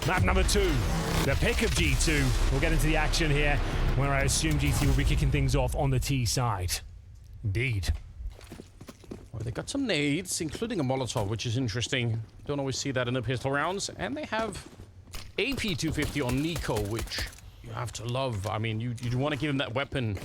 Map number 2, the pick of G2. We'll get into the action here, where I assume GT will be kicking things off on the T side. Indeed. Well, they got some nades, including a Molotov, which is interesting. Don't always see that in the pistol rounds. And they have AP250 on Nico, which you have to love. I mean, you want to give him that weapon.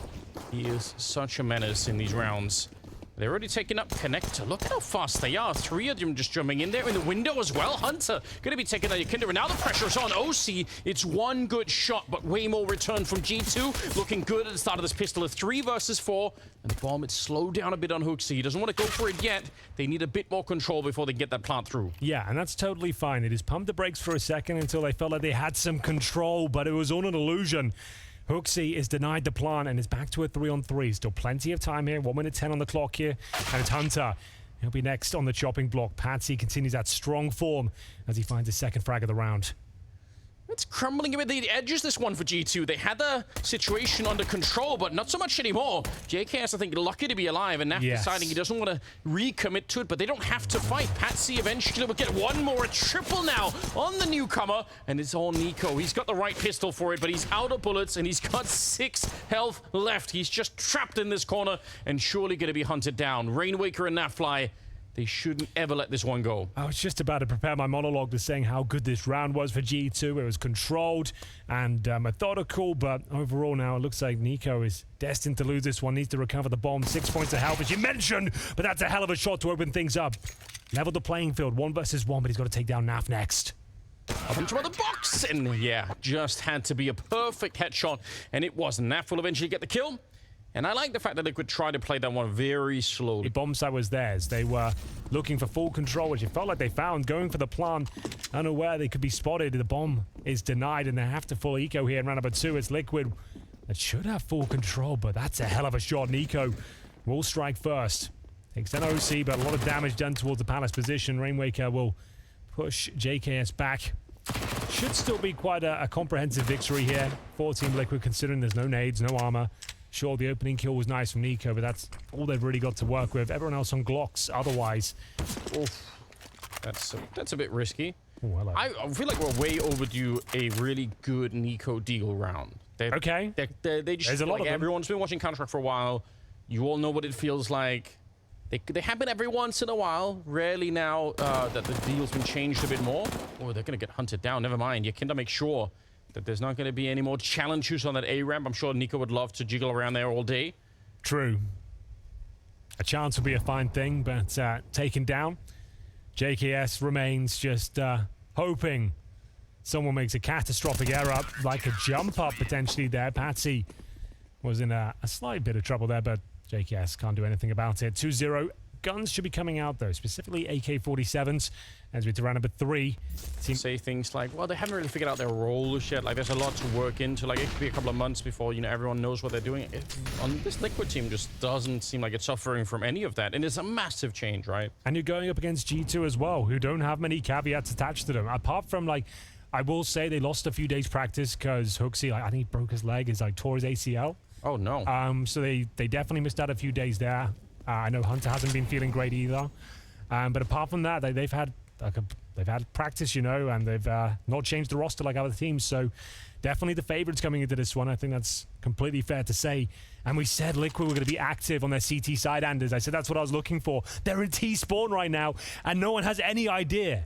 He is such a menace in these rounds. They're already taking up Connector. Look at how fast they are. 3 of them just jumping in there in the window as well. Hunter going to be taking out Yakinda. And now the pressure is on OC. It's one good shot, but way more return from G2. Looking good at the start of this pistol. A 3 versus 4. And the bomb, it's slowed down a bit on HooXi. He doesn't want to go for it yet. They need a bit more control before they get that plant through. Yeah, and that's totally fine. They just pumped the brakes for a second until they felt like they had some control, but it was all an illusion. HooXi is denied the plant and is back to a 3-on-3. Still plenty of time here. 1 minute 10 on the clock here. And it's Hunter. He'll be next on the chopping block. Patsy continues that strong form as he finds his second frag of the round. It's crumbling a bit the edges, this one for G2. They had the situation under control, but not so much anymore. JKS, I think, lucky to be alive, and now deciding he doesn't want to recommit to it, but they don't have to fight. Patsy eventually will get one more, a triple now on the newcomer, and it's all Nico. He's got the right pistol for it, but he's out of bullets, and he's got 6 health left. He's just trapped in this corner, and surely going to be hunted down. Rainwaker and Natfly, they shouldn't ever let this one go. I was just about to prepare my monologue to saying how good this round was for G2. It was controlled and methodical, but overall now it looks like Nico is destined to lose this one. Needs to recover the bomb. 6 points of health, as you mentioned, but that's a hell of a shot to open things up. Level the playing field, 1 versus 1, but he's got to take down Naf next. Up into the box, and yeah, just had to be a perfect headshot, and it wasn't. Naf will eventually get the kill. And I like the fact that they could try to play that one very slowly. The bomb site was theirs. They were looking for full control, which it felt like they found, going for the plant, unaware they could be spotted. The bomb is denied, and they have to full eco here in round number 2. It's Liquid that should have full control, but that's a hell of a shot. Nico will strike first. Takes down OC, but a lot of damage done towards the Palace position. Rainwaker will push JKS back. Should still be quite a comprehensive victory here for Team Liquid, considering there's no nades, no armor. Sure, the opening kill was nice from Nico, but that's all they've really got to work with. Everyone else on Glocks otherwise. Oof. That's a bit risky. Ooh, I feel like we're way overdue a really good Nico Deagle round. They just There's a lot of them. Everyone's been watching Counter-Strike for a while. You all know what it feels like. They happen every once in a while. Rarely now that the deal's been changed a bit more. Oh, they're going to get hunted down. Never mind. Yakinda make sure that there's not going to be any more challenges on that A ramp. I'm sure Nico would love to jiggle around there all day. True. A chance would be a fine thing, but taken down. JKS remains just hoping someone makes a catastrophic error, like a jump up potentially there. Patsy was in a slight bit of trouble there, but JKS can't do anything about it. 2-0. Guns should be coming out, though, specifically AK-47s, as we to round number 3. Say things like, well, they haven't really figured out their roles yet. Like, there's a lot to work into. Like, it could be a couple of months before, you know, everyone knows what they're doing. On this Liquid team just doesn't seem like it's suffering from any of that. And it's a massive change, right? And you're going up against G2 as well, who don't have many caveats attached to them. Apart from, like, I will say they lost a few days practice because HooXi, I think he broke his leg, tore his ACL. Oh, no. So they definitely missed out a few days there. I know Hunter hasn't been feeling great either, but apart from that, they've had practice, you know, and they've not changed the roster like other teams. So definitely the favorites coming into this one. I think that's completely fair to say. And we said Liquid were going to be active on their CT side, Anders. I said that's what I was looking for. They're in T spawn right now, and no one has any idea.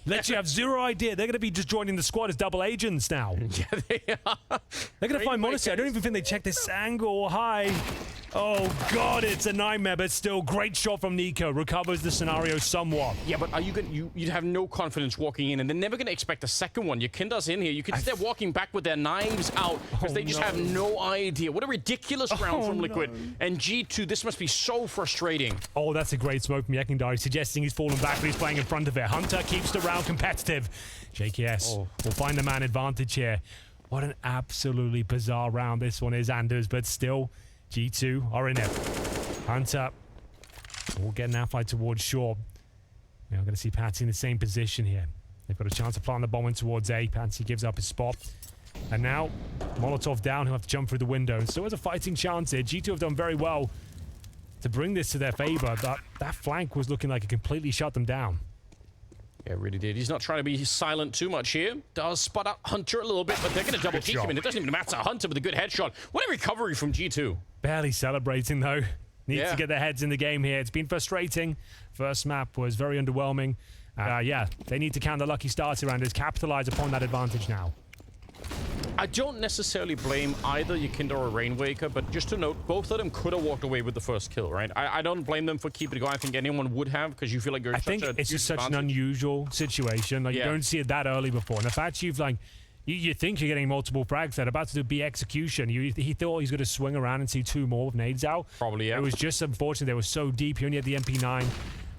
Literally have zero idea. They're going to be just joining the squad as double agents now. Yeah, they are. They're going to find Monastery. I don't even think they checked this angle high. Oh, God, it's a nightmare, but still, great shot from Nico. Recovers the scenario somewhat. Yeah, but are you going you'd have no confidence walking in, and they're never going to expect a second one. Yakinda's in here. You can see they're walking back with their knives out because they just have no idea. What a ridiculous round from Liquid. No. And G2, this must be so frustrating. Oh, that's a great smoke from Yakindari, suggesting he's fallen back, but he's playing in front of it. Hunter keeps the round competitive. JKS will find the man advantage here. What an absolutely bizarre round this one is, Anders, but still, G2 are in it. Hunter will get an outfly towards shore. We're going to see Patsy in the same position here. They've got a chance to plant the bomb in towards A. Patsy gives up his spot. And now, Molotov down, he'll have to jump through the window. So there's a fighting chance here. G2 have done very well to bring this to their favor. That flank was looking like it completely shut them down. Yeah, really did. He's not trying to be silent too much here. Does spot out Hunter a little bit, but they're going to double peek him, and it doesn't even matter. Hunter with a good headshot. What a recovery from G2. Barely celebrating, though. Needs Yeah. to get their heads in the game here. It's been frustrating. First map was very underwhelming. Yeah, they need to count the lucky starter rounders, capitalize upon that advantage now. I don't necessarily blame either Yakinda or Rainwaker, but just to note, both of them could have walked away with the first kill, right? I don't blame them for keeping it going. I think anyone would have, because you feel like you're in I think it's just such an advantage. unusual situation. Like, you don't see it that early before. And the fact you've, like, you think you're getting multiple frags that are about to be execution. He thought he was going to swing around and see two more with nades out. Probably, yeah. It was just unfortunate they were so deep. He only had the MP9.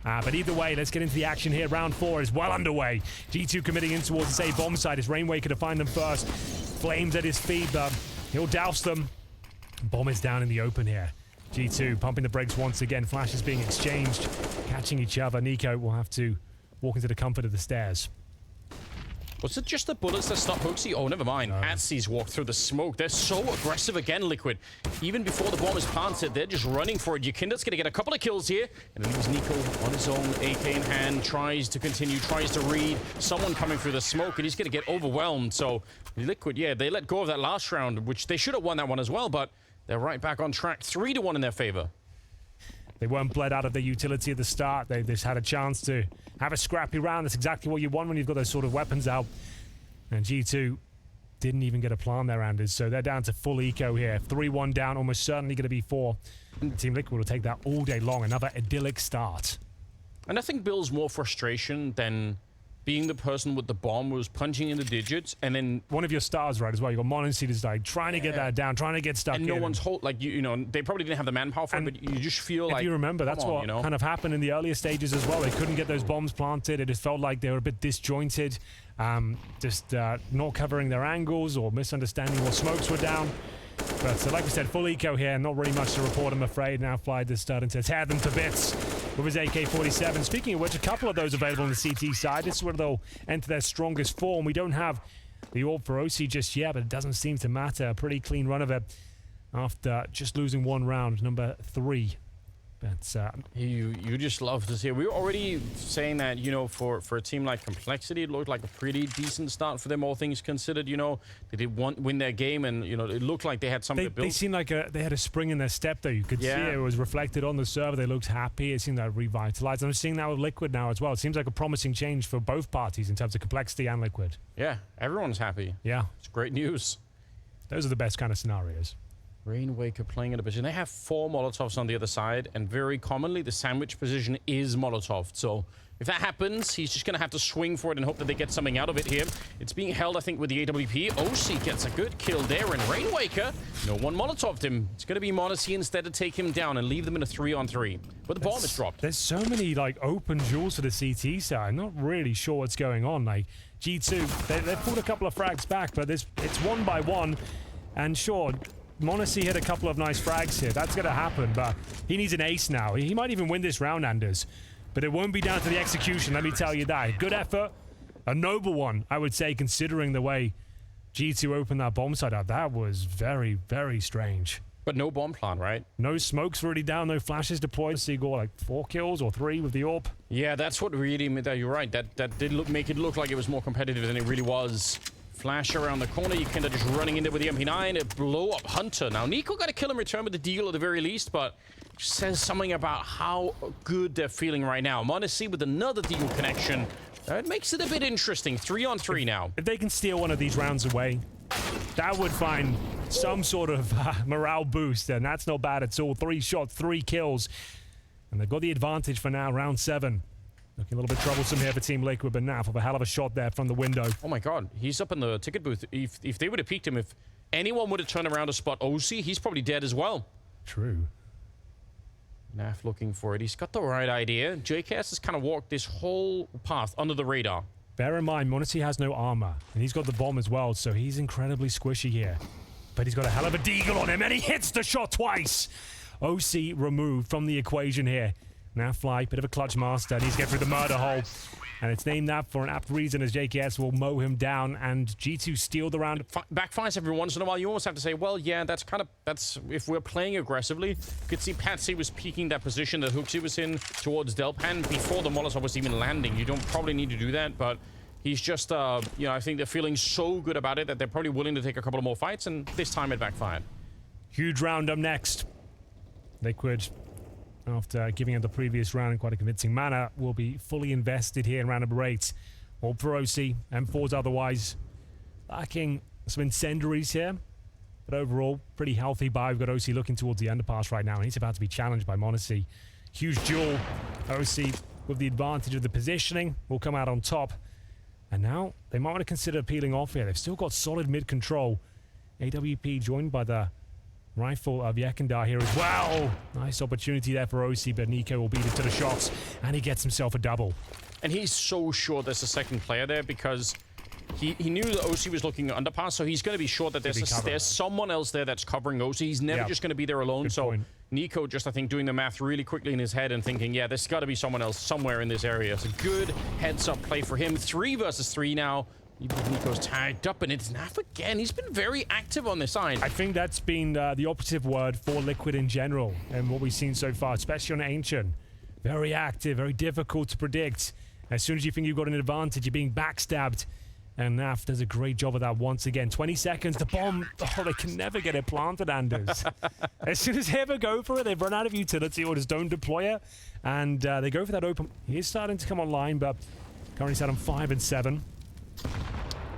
But either way, let's get into the action here. Round 4 is well underway. G2 committing in towards the A bomb side. It's Rainwaker to find them first. Flames at his feet, but he'll douse them. Bomb is down in the open here. G2 pumping the brakes once again. Flashes being exchanged, catching each other. NiKo will have to walk into the comfort of the stairs. Was it just the bullets that stopped Hoaxy? Oh, never mind. Atsy's walked through the smoke. They're so aggressive again, Liquid. Even before the bomb is planted, they're just running for it. Yakinda's going to get a couple of kills here. And it leaves NiKo on his own, AK in hand, tries to continue, tries to read someone coming through the smoke, and he's going to get overwhelmed. So Liquid, yeah, they let go of that last round, which they should have won that one as well, but they're right back on track. 3-1 in their favor. They weren't bled out of their utility at the start. They just had a chance to have a scrappy round. That's exactly what you want when you've got those sort of weapons out. And G2 didn't even get a plan there, Anders. So they're down to full eco here. 3-1 down, almost certainly going to be 4. Team Liquid will take that all day long. Another idyllic start. And I think builds more frustration than being the person with the bomb who was punching in the digits, and then one of your stars, right, as well. You got Monacy is like trying to get that down, trying to get stuck and in. no one's like you know, they probably didn't have the manpower for it, but you just feel like, if you remember, that's what you know? kind of happened in the earlier stages as well. They couldn't get those bombs planted. It just felt like they were a bit disjointed, just not covering their angles or misunderstanding what smokes were down. But like we said, full eco here, not really much to report, I'm afraid. Now Flight is starting to tear them to bits with his AK-47. Speaking of which, a couple of those available on the CT side. This is where they'll enter their strongest form. We don't have the AWP for OC just yet, but it doesn't seem to matter. A pretty clean run of it after just losing one round, number 3. But you just love to see it. We were already saying that, you know, for a team like Complexity, it looked like a pretty decent start for them, all things considered. You know, they did win their game, and you know, it looked like they had something to build. They seemed like they had a spring in their step, though. You could see it was reflected on the server. They looked happy. It seemed like revitalized. I'm seeing that with Liquid now as well. It seems like a promising change for both parties in terms of Complexity and Liquid. Yeah, everyone's happy. Yeah, it's great news. Those are the best kind of scenarios. Rainwaker playing in a position. They have 4 Molotovs on the other side, and very commonly the sandwich position is Molotov. So if that happens, he's just going to have to swing for it and hope that they get something out of it here. It's being held, I think, with the AWP. OC gets a good kill there, and Rainwaker, no one Molotoved him. It's going to be Monacy instead to take him down and leave them in a 3-on-3. But the bomb is dropped. There's so many, like, open duels for the CT side. I'm not really sure what's going on. Like, G2, they've pulled a couple of frags back, but it's 1 by 1. And sure, Monacy hit a couple of nice frags here. That's going to happen, but he needs an ace now. He might even win this round, Anders. But it won't be down to the execution, let me tell you that. Good effort. A noble one, I would say, considering the way G2 opened that bomb site up. That was very, very strange. But no bomb plan, right? No smokes really down, no flashes deployed. So you got like 4 kills or 3 with the AWP. Yeah, that's what really made that. You're right. That did make it look like it was more competitive than it really was. Flash around the corner. Yakinda just running in there with the MP9. It blow up Hunter. Now, NiKo got a kill in return with the deal at the very least, but says something about how good they're feeling right now. Monacy with another deal connection. It makes it a bit interesting. 3-on-3 now. If they can steal one of these rounds away, that would find some sort of morale boost, and that's not bad at all. 3 shots, 3 kills, and they've got the advantage for now, round 7. Looking a little bit troublesome here for Team Liquid, but now for a hell of a shot there from the window. Oh my god, he's up in the ticket booth. If they would have peeked him, if anyone would have turned around to spot OC, he's probably dead as well. True. Naf looking for it. He's got the right idea. JKS has kind of walked this whole path under the radar. Bear in mind, Monacy has no armor, and he's got the bomb as well, so he's incredibly squishy here. But he's got a hell of a deagle on him, and he hits the shot twice. OC removed from the equation here. Now Fly, bit of a clutch master, needs to get through the murder hole. And it's named that for an apt reason, as JKS will mow him down and G2 steal the round. Backfires every once in a while. You almost have to say, well, yeah, that's if we're playing aggressively. You could see Patsy was peeking that position that HooXi was in towards Delpan before the Molotov was even landing. You don't probably need to do that, but he's just, you know, I think they're feeling so good about it that they're probably willing to take a couple of more fights, and this time it backfired. Huge round up next. Liquid, after giving it the previous round in quite a convincing manner, will be fully invested here in round number 8. All for OC, M4's otherwise lacking some incendiaries here. But overall, pretty healthy buy. We've got OC looking towards the underpass right now, and he's about to be challenged by m0NESY. Huge duel. OC, with the advantage of the positioning, will come out on top. And now, they might want to consider peeling off here. They've still got solid mid-control. AWP joined by the rifle of Yekindar here as well. Nice opportunity there for OC, but NiKo will beat it to the shots, and he gets himself a double. And he's so sure there's a second player there because he knew that OC was looking at underpass, so he's going to be sure that there's someone else there that's covering OC. He's never just going to be there alone. Good so point. NiKo just, I think, doing the math really quickly in his head and thinking, yeah, there's got to be someone else somewhere in this area. It's a good heads-up play for him. 3 versus 3 now. NiKo's tagged up, and it's Naf again. He's been very active on this side. I think that's been the operative word for Liquid in general, and what we've seen so far, especially on Ancient. Very active, very difficult to predict. As soon as you think you've got an advantage, you're being backstabbed. And Naf does a great job of that once again. 20 seconds, the bomb. Oh, they can never get it planted, Anders. As soon as they ever go for it, they've run out of utility or just don't deploy it. And they go for that open. He is starting to come online, but currently set on 5 and 7.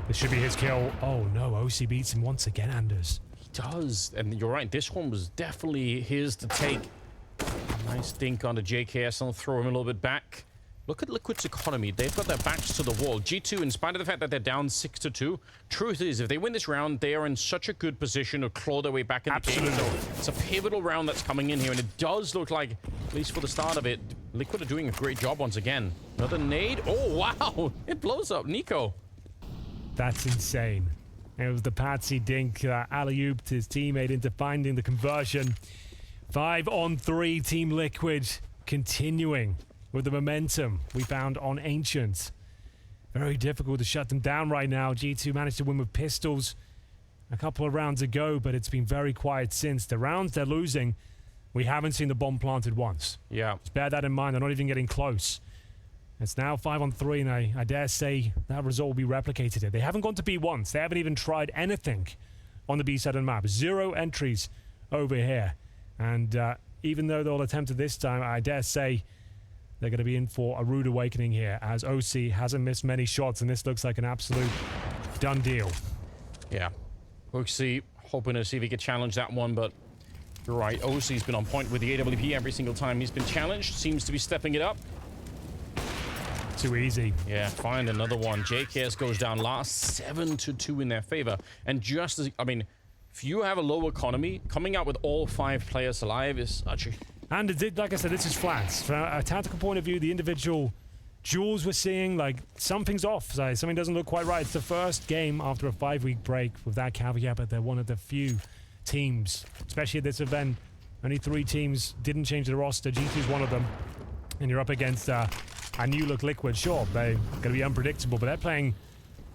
This should be his kill. Oh no, OC beats him once again, Anders. He does, and you're right, this one was definitely his to take. Nice dink onto JKS and throw him a little bit back. Look at Liquid's economy. They've got their backs to the wall. G2, in spite of the fact that they're down 6-2, truth is, if they win this round, they are in such a good position to claw their way back in the game. So it's a pivotal round that's coming in here, and it does look like, at least for the start of it, Liquid are doing a great job once again. Another nade. Oh, wow. It blows up NiKo. That's insane. It was the Patsy dink that alley-ooped his teammate into finding the conversion. 5-on-3 Team Liquid continuing with the momentum we found on Ancient. Very difficult to shut them down right now. G2 managed to win with pistols a couple of rounds ago, but it's been very quiet since. The rounds they're losing, we haven't seen the bomb planted once. Yeah. Just bear that in mind. They're not even getting close. It's now 5-on-3, and I dare say that result will be replicated here. They haven't gone to B once. They haven't even tried anything on the B side of the map. 0 entries over here. And even though they'll attempt it this time, I dare say they're going to be in for a rude awakening here, as OC hasn't missed many shots, and this looks like an absolute done deal. Yeah. HooXi hoping to see if he could challenge that one, but you're right. OC's been on point with the AWP every single time he's been challenged. Seems to be stepping it up. Too easy. Yeah, find another one. JKS goes down last, 7-2 in their favor. And just as, I mean, if you have a low economy, coming out with all 5 players alive is such a... And it did, like I said, this is flat. From a tactical point of view, the individual duels we're seeing, like, something's off. So something doesn't look quite right. It's the first game after a 5-week break with that caveat, but they're one of the few teams, especially at this event. Only 3 teams didn't change the roster. G2's one of them. And you're up against a new look Liquid. Sure, they're going to be unpredictable, but they're playing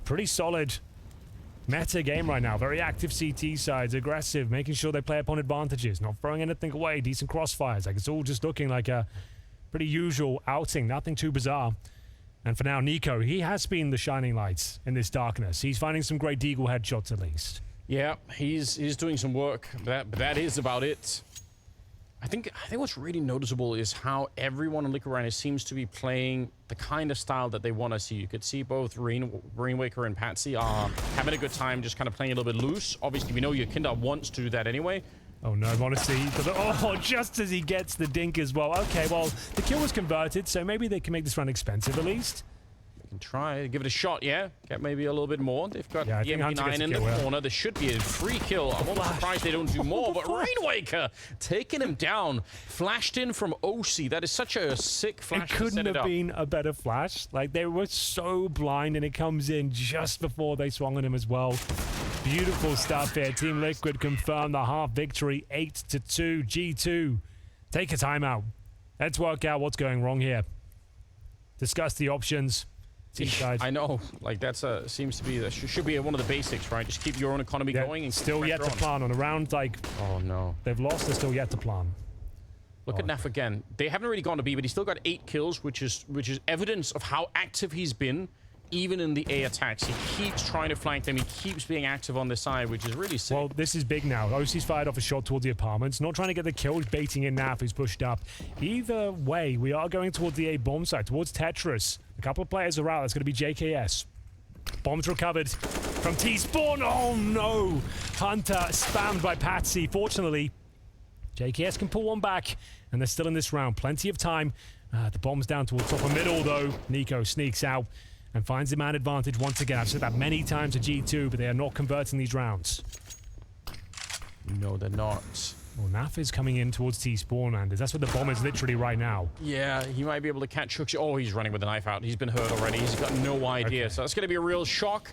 pretty solid meta game right now. Very active CT sides, aggressive, making sure they play upon advantages, not throwing anything away, decent crossfires. Like, it's all just looking like a pretty usual outing, nothing too bizarre. And for now, NiKo, he has been the shining lights in this darkness. He's finding some great deagle headshots at least. Yeah, he's doing some work. That is about it. I think what's really noticeable is how everyone in Liquid Rhino seems to be playing the kind of style that they want to see. You could see both Rainwaker and Patsy are having a good time, just kind of playing a little bit loose. Obviously, we know Yekindar wants to do that anyway. Oh no, m0NESY. Oh, just as he gets the dink as well. Okay, well, the kill was converted, so maybe they can make this run expensive at least. Can try, give it a shot, yeah. Get maybe a little bit more. They've got the MP9 in the corner. There should be a free kill. I'm not surprised they don't do more, but Rainwaker taking him down. Flashed in from OC. That is such a sick flash. It couldn't have been a better flash. Like, they were so blind, and it comes in just before they swung on him as well. Beautiful stuff here. Team Liquid confirmed the half victory, 8-2. G2, take a timeout. Let's work out what's going wrong here. Discuss the options. T-side. I know. Like, that's seems to be, that should be one of the basics, right? Just keep your own economy going and still yet to plan on a round like Oh, no. they've lost. They're still yet to plan. Look at Naf again. They haven't really gone to B, but he's still got 8 kills, which is evidence of how active he's been, even in the A attacks. He keeps trying to flank them. He keeps being active on this side, which is really sick. Well, this is big now. OC's fired off a shot towards the apartments. Not trying to get the kill, baiting in Naf, who's pushed up. Either way, we are going towards the A bomb site, towards Tetris. A couple of players are out. That's going to be JKS. Bombs recovered from T-spawn. Oh, no. Hunter spammed by Patsy. Fortunately, JKS can pull one back, and they're still in this round. Plenty of time. The bomb's down towards top of middle, though. Nico sneaks out and finds the man advantage once again. I've said that many times to G2, but they are not converting these rounds. No, they're not. Well, Naf is coming in towards T-spawn, and that's where the bomb is literally right now. Yeah, he might be able to catch Hooks. Oh, he's running with the knife out. He's been hurt already. He's got no idea. Okay. So that's going to be a real shock.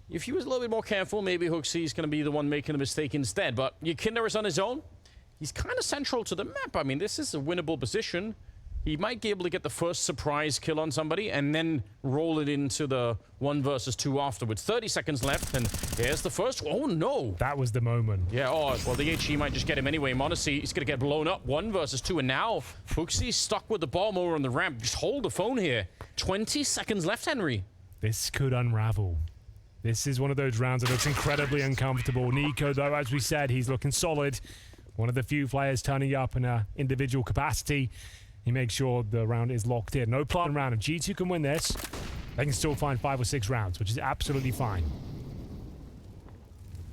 If he was a little bit more careful, maybe Hooksy's going to be the one making the mistake instead. But Yekindar is on his own. He's kind of central to the map. I mean, this is a winnable position. He might be able to get the first surprise kill on somebody and then roll it into the 1 versus 2 afterwards. 30 seconds left, and here's the first. Oh, no. That was the moment. Yeah, oh, well, the HE might just get him anyway. Monacy, he's going to get blown up. 1 versus 2, and now Hooksy's stuck with the bomb over on the ramp. Just hold the phone here. 20 seconds left, Henry. This could unravel. This is one of those rounds that looks incredibly uncomfortable. Nico, though, as we said, he's looking solid. One of the few players turning up in an individual capacity. He makes sure the round is locked in. No plan round. If G2 can win this, they can still find 5 or 6 rounds, which is absolutely fine.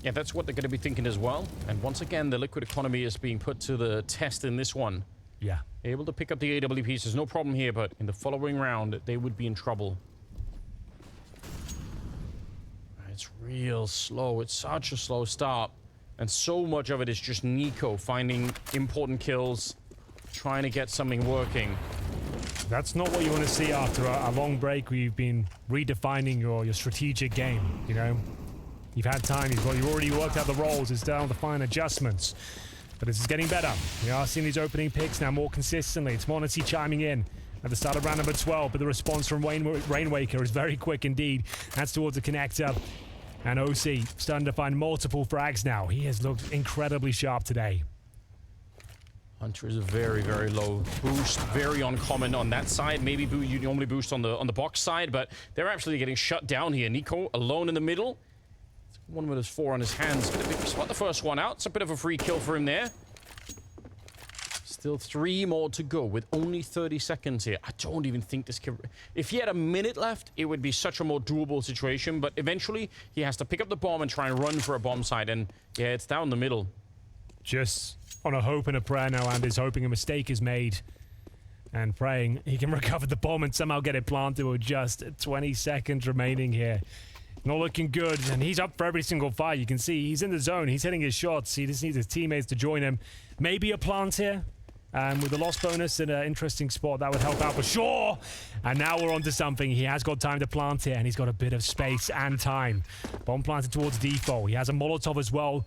Yeah, that's what they're going to be thinking as well. And once again, the liquid economy is being put to the test in this one. Yeah. Able to pick up the AW pieces, no problem here, but in the following round, they would be in trouble. It's real slow. It's such a slow start. And so much of it is just Nico finding important kills, trying to get something working. That's not what you want to see after a long break where you've been redefining your strategic game, you know? You've had time, you've already worked out the roles, it's down to fine adjustments. But this is getting better. We are seeing these opening picks now more consistently. It's Monacy chiming in at the start of round number 12, but the response from Rainwaker is very quick indeed. That's towards the connector. And OC starting to find multiple frags now. He has looked incredibly sharp today. Hunter is a very, very low boost. Very uncommon on that side. Maybe you normally boost on the box side, but they're actually getting shut down here. Nico alone in the middle. 1 with his 4 on his hands. Gonna spot the first one out. It's a bit of a free kill for him there. Still 3 more to go with only 30 seconds here. I don't even think this can... If he had a minute left, it would be such a more doable situation, but eventually he has to pick up the bomb and try and run for a bomb site, and yeah, it's down the middle. Just on a hope and a prayer now, and is hoping a mistake is made and praying he can recover the bomb and somehow get it planted with just 20 seconds remaining here. Not looking good, and he's up for every single fight. You can see he's in the zone. He's hitting his shots. He just needs his teammates to join him. Maybe a plant here. With the loss bonus in an interesting spot, that would help out for sure. And now we're on to something. He has got time to plant here, and he's got a bit of space and time. Bomb planted towards default. He has a Molotov as well.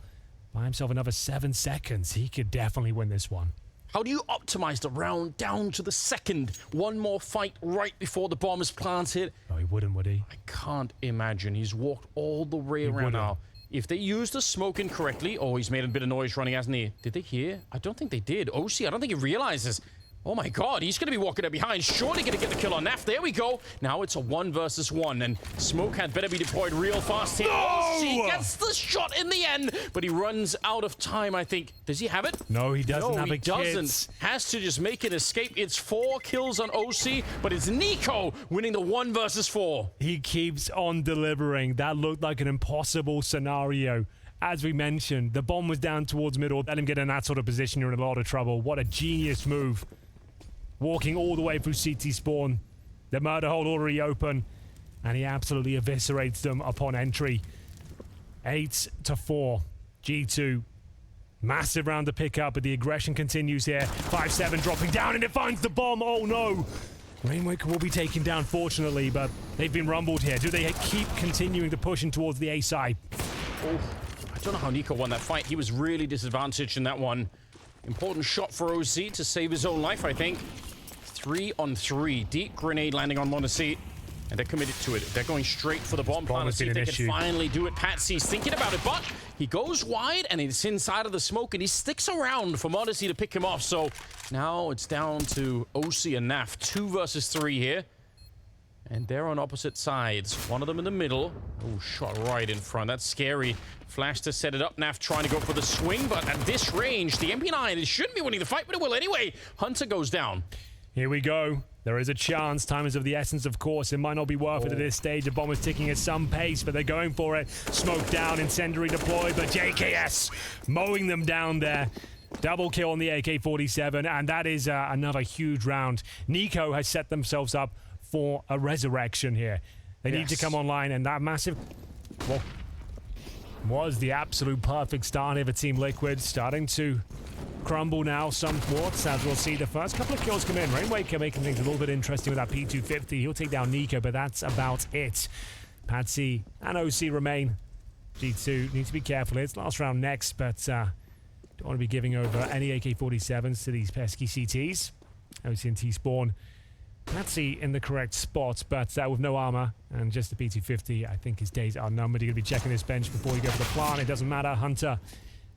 Buy himself another 7 seconds. He could definitely win this one. How do you optimize the round down to the second? One more fight right before the bomb is planted. No, he wouldn't, would he? I can't imagine. He's walked all the way around now. If they used the smoke incorrectly... Oh, he's made a bit of noise running, hasn't he? Did they hear? I don't think they did. OC, I don't think he realizes. Oh my god, he's going to be walking up behind. Surely going to get the kill on Naf. There we go. Now it's a 1 versus 1, and smoke had better be deployed real fast here. No! OC gets the shot in the end, but he runs out of time, I think. Does he have it? No, he doesn't have it. No, he doesn't. Has to just make an escape. It's 4 kills on OC, but it's Nico winning the 1 versus 4. He keeps on delivering. That looked like an impossible scenario. As we mentioned, the bomb was down towards middle. Let him get in that sort of position, you're in a lot of trouble. What a genius move. Walking all the way through CT spawn. The murder hole already open. And he absolutely eviscerates them upon entry. 8-4. G2. Massive round to pick up, but the aggression continues here. 5-7 dropping down, and it finds the bomb. Oh no! Rainwaker will be taken down, fortunately, but they've been rumbled here. Do they keep continuing to pushing towards the A side? Oh, I don't know how Nico won that fight. He was really disadvantaged in that one. Important shot for OC to save his own life, I think. 3 on 3. Deep grenade landing on Monacy. And they're committed to it. They're going straight for the bomb plant and has see been if an they issue. can finally do it. Patsy's thinking about it, but he goes wide and it's inside of the smoke and he sticks around for m0DESY to pick him off. So now it's down to OC and Naf. 2 versus 3 here. And they're on opposite sides. One of them in the middle. Oh, shot right in front. That's scary. Flash to set it up. Naf trying to go for the swing, but at this range, the MP9, it shouldn't be winning the fight, but it will anyway. Hunter goes down. Here we go. There is a chance. Time is of the essence, of course. It might not be worth it at this stage. The bomb is ticking at some pace, but they're going for it. Smoke down, incendiary deployed, but JKS mowing them down there. Double kill on the AK-47, and that is another huge round. NiKo has set themselves up for a resurrection here. They need to come online, and that massive... Well, was the absolute perfect start here for Team Liquid. Starting to crumble now somewhat, as we'll see the first couple of kills come in. Rainwaker making things a little bit interesting with that P250. He'll take down NiKo, but that's about it. Patsy and OC remain. G2 need to be careful. It's last round next, but don't want to be giving over any AK-47s to these pesky CTs. OC and T-Spawn. Patsy in the correct spot, but with no armor and just the P250, I think his days are numbered. You're going to be checking this bench before you go for the plant. It doesn't matter. Hunter,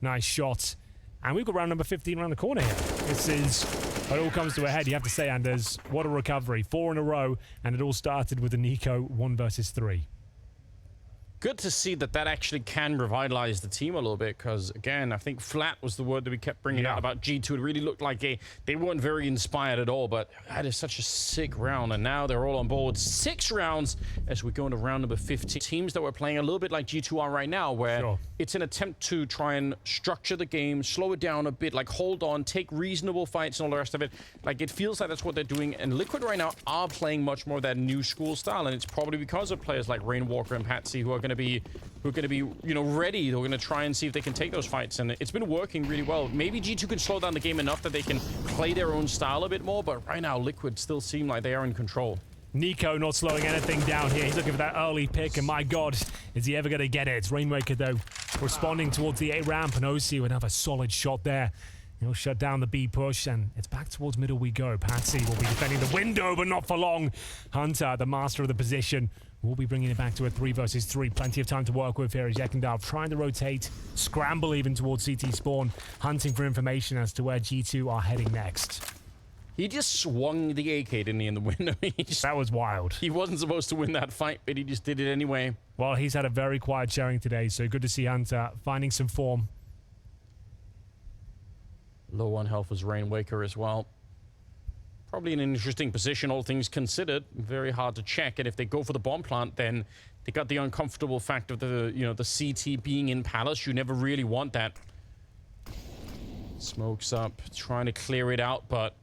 nice shot. And we've got round number 15 around the corner here. This is, it all comes to a head, you have to say, Anders. What a recovery. 4 in a row, and it all started with a NiKo 1 versus 3. Good to see that actually can revitalize the team a little bit, because again, I think flat was the word that we kept bringing out about G2. It really looked like they weren't very inspired at all, but that is such a sick round, and now they're all on board. 6 rounds as we go into round number 15. Teams that were playing a little bit like G2 are right now, where it's an attempt to try and structure the game, slow it down a bit, like hold on, take reasonable fights and all the rest of it. Like, it feels like that's what they're doing, and Liquid right now are playing much more that new school style, and it's probably because of players like Rainwalker and Patsy who are going to be, you know, ready. They're going to try and see if they can take those fights, and it's been working really well. Maybe G2 can slow down the game enough that they can play their own style a bit more, but right now Liquid still seem like they are in control. NiKo not slowing anything down here. He's looking for that early pick, and my God, is he ever going to get it? Rainwaker, though, responding towards the A ramp, and OC with another solid shot there. He'll shut down the B push, and it's back towards middle we go. Patsy will be defending the window, but not for long. Hunter, the master of the position, will be bringing it back to a 3 versus 3. Plenty of time to work with here as Yekindar trying to rotate, scramble even towards CT spawn, hunting for information as to where G2 are heading next. He just swung the AK, didn't he, in the window? That was wild. He wasn't supposed to win that fight, but he just did it anyway. Well, he's had a very quiet showing today, so good to see Hunter finding some form. Low on health as Rainwaker as well. Probably an interesting position, all things considered. Very hard to check, and if they go for the bomb plant, then they got the uncomfortable fact of the, you know, the CT being in Palace. You never really want that. Smokes up, trying to clear it out, but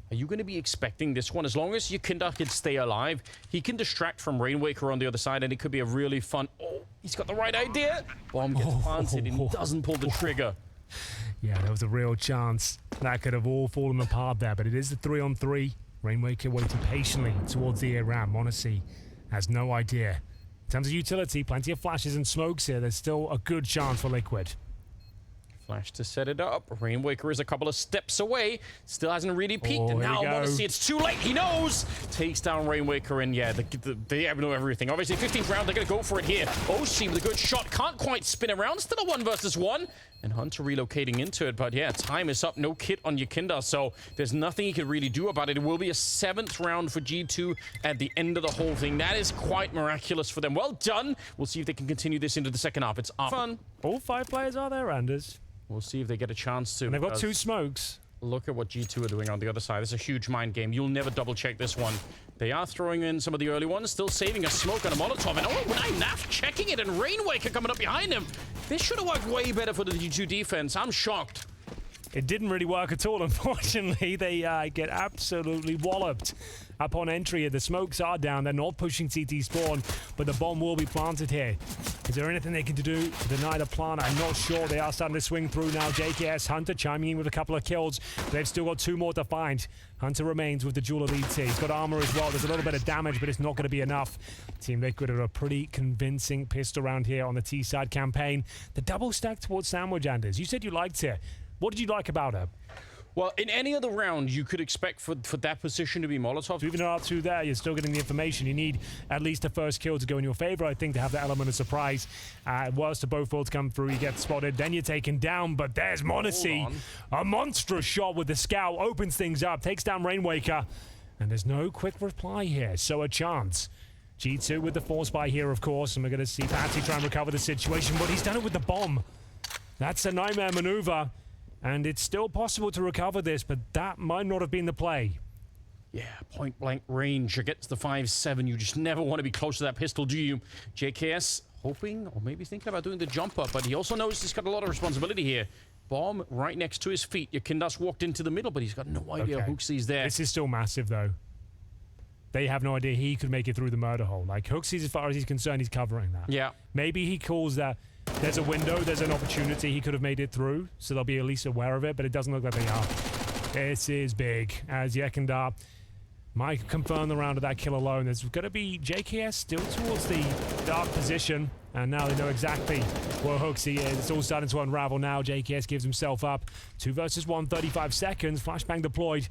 are you going to be expecting this one? As long as Yekindar can stay alive, he can distract from Rainwaker on the other side, and it could be a really fun... Oh, he's got the right idea! Bomb gets planted and he doesn't pull the trigger. Yeah, there was a real chance that could have all fallen apart there, but it is the 3-on-3. Rainwaker waiting patiently towards the A ramp. m0NESY has no idea. In terms of utility, plenty of flashes and smokes here. There's still a good chance for Liquid. Flash to set it up. Rainwaker is a couple of steps away. Still hasn't really peeked. And now m0NESY, it's too late. He knows. Takes down Rainwaker, and yeah, they know everything. Obviously, 15th round, they're going to go for it here. OC with a good shot. Can't quite spin around. Still a 1 versus 1. And Hunter relocating into it. But yeah, time is up. No kit on Yekindar, so there's nothing he can really do about it. It will be a 7th round for G2 at the end of the whole thing. That is quite miraculous for them. Well done. We'll see if they can continue this into the second half. It's fun. All 5 players are there, Anders. We'll see if they get a chance to. And they've got 2 smokes. Look at what G2 are doing on the other side. This is a huge mind game. You'll never double check this one. They are throwing in some of the early ones, still saving a smoke and a Molotov. And oh, Naf checking it, and Rainwaker coming up behind him. This should have worked way better for the G2 defense. I'm shocked. It didn't really work at all, unfortunately. They get absolutely walloped upon entry. The smokes are down. They're not pushing CT spawn, but the bomb will be planted here. Is there anything they can do to deny the plant? I'm not sure. They are starting to swing through now. JKS Hunter chiming in with a couple of kills. They've still got 2 more to find. Hunter remains with the dual elite here. He's got armor as well. There's a little bit of damage, but it's not going to be enough. Team Liquid are a pretty convincing pistol round here on the T-side campaign. The double stack towards Sandwich, Anders. You said you liked it. What did you like about her? Well, in any other round, you could expect for that position to be Molotov. So even though R2 there, you're still getting the information. You need at least a first kill to go in your favor, I think, to have the element of surprise. Worst of both worlds come through, you get spotted, then you're taken down, but there's m0NESY. A monstrous shot with the scout, opens things up, takes down Rainwaker, and there's no quick reply here, so a chance. G2 with the force buy here, of course, and we're going to see Patsy try and recover the situation, but he's done it with the bomb. That's a nightmare maneuver. And it's still possible to recover this, but that might not have been the play. Yeah, point blank range against the 5.7. You just never want to be close to that pistol, do you? JKS hoping or maybe thinking about doing the jump up, but he also knows he's got a lot of responsibility here. Bomb right next to his feet. Yakindas walked into the middle, but he's got no idea HooXi's there. This is still massive, though. They have no idea he could make it through the murder hole. Like, HooXi's, as far as he's concerned, he's covering that. Yeah. Maybe he calls that there's a window, there's an opportunity, he could have made it through, so they'll be at least aware of it, but it doesn't look like they are. This is big, as Yekindar might confirm the round of that kill alone. There's going to be JKS still towards the dark position, and now they know exactly where HooXi is. It's all starting to unravel now. JKS gives himself up. 2 versus 1, 35 seconds. Flashbang deployed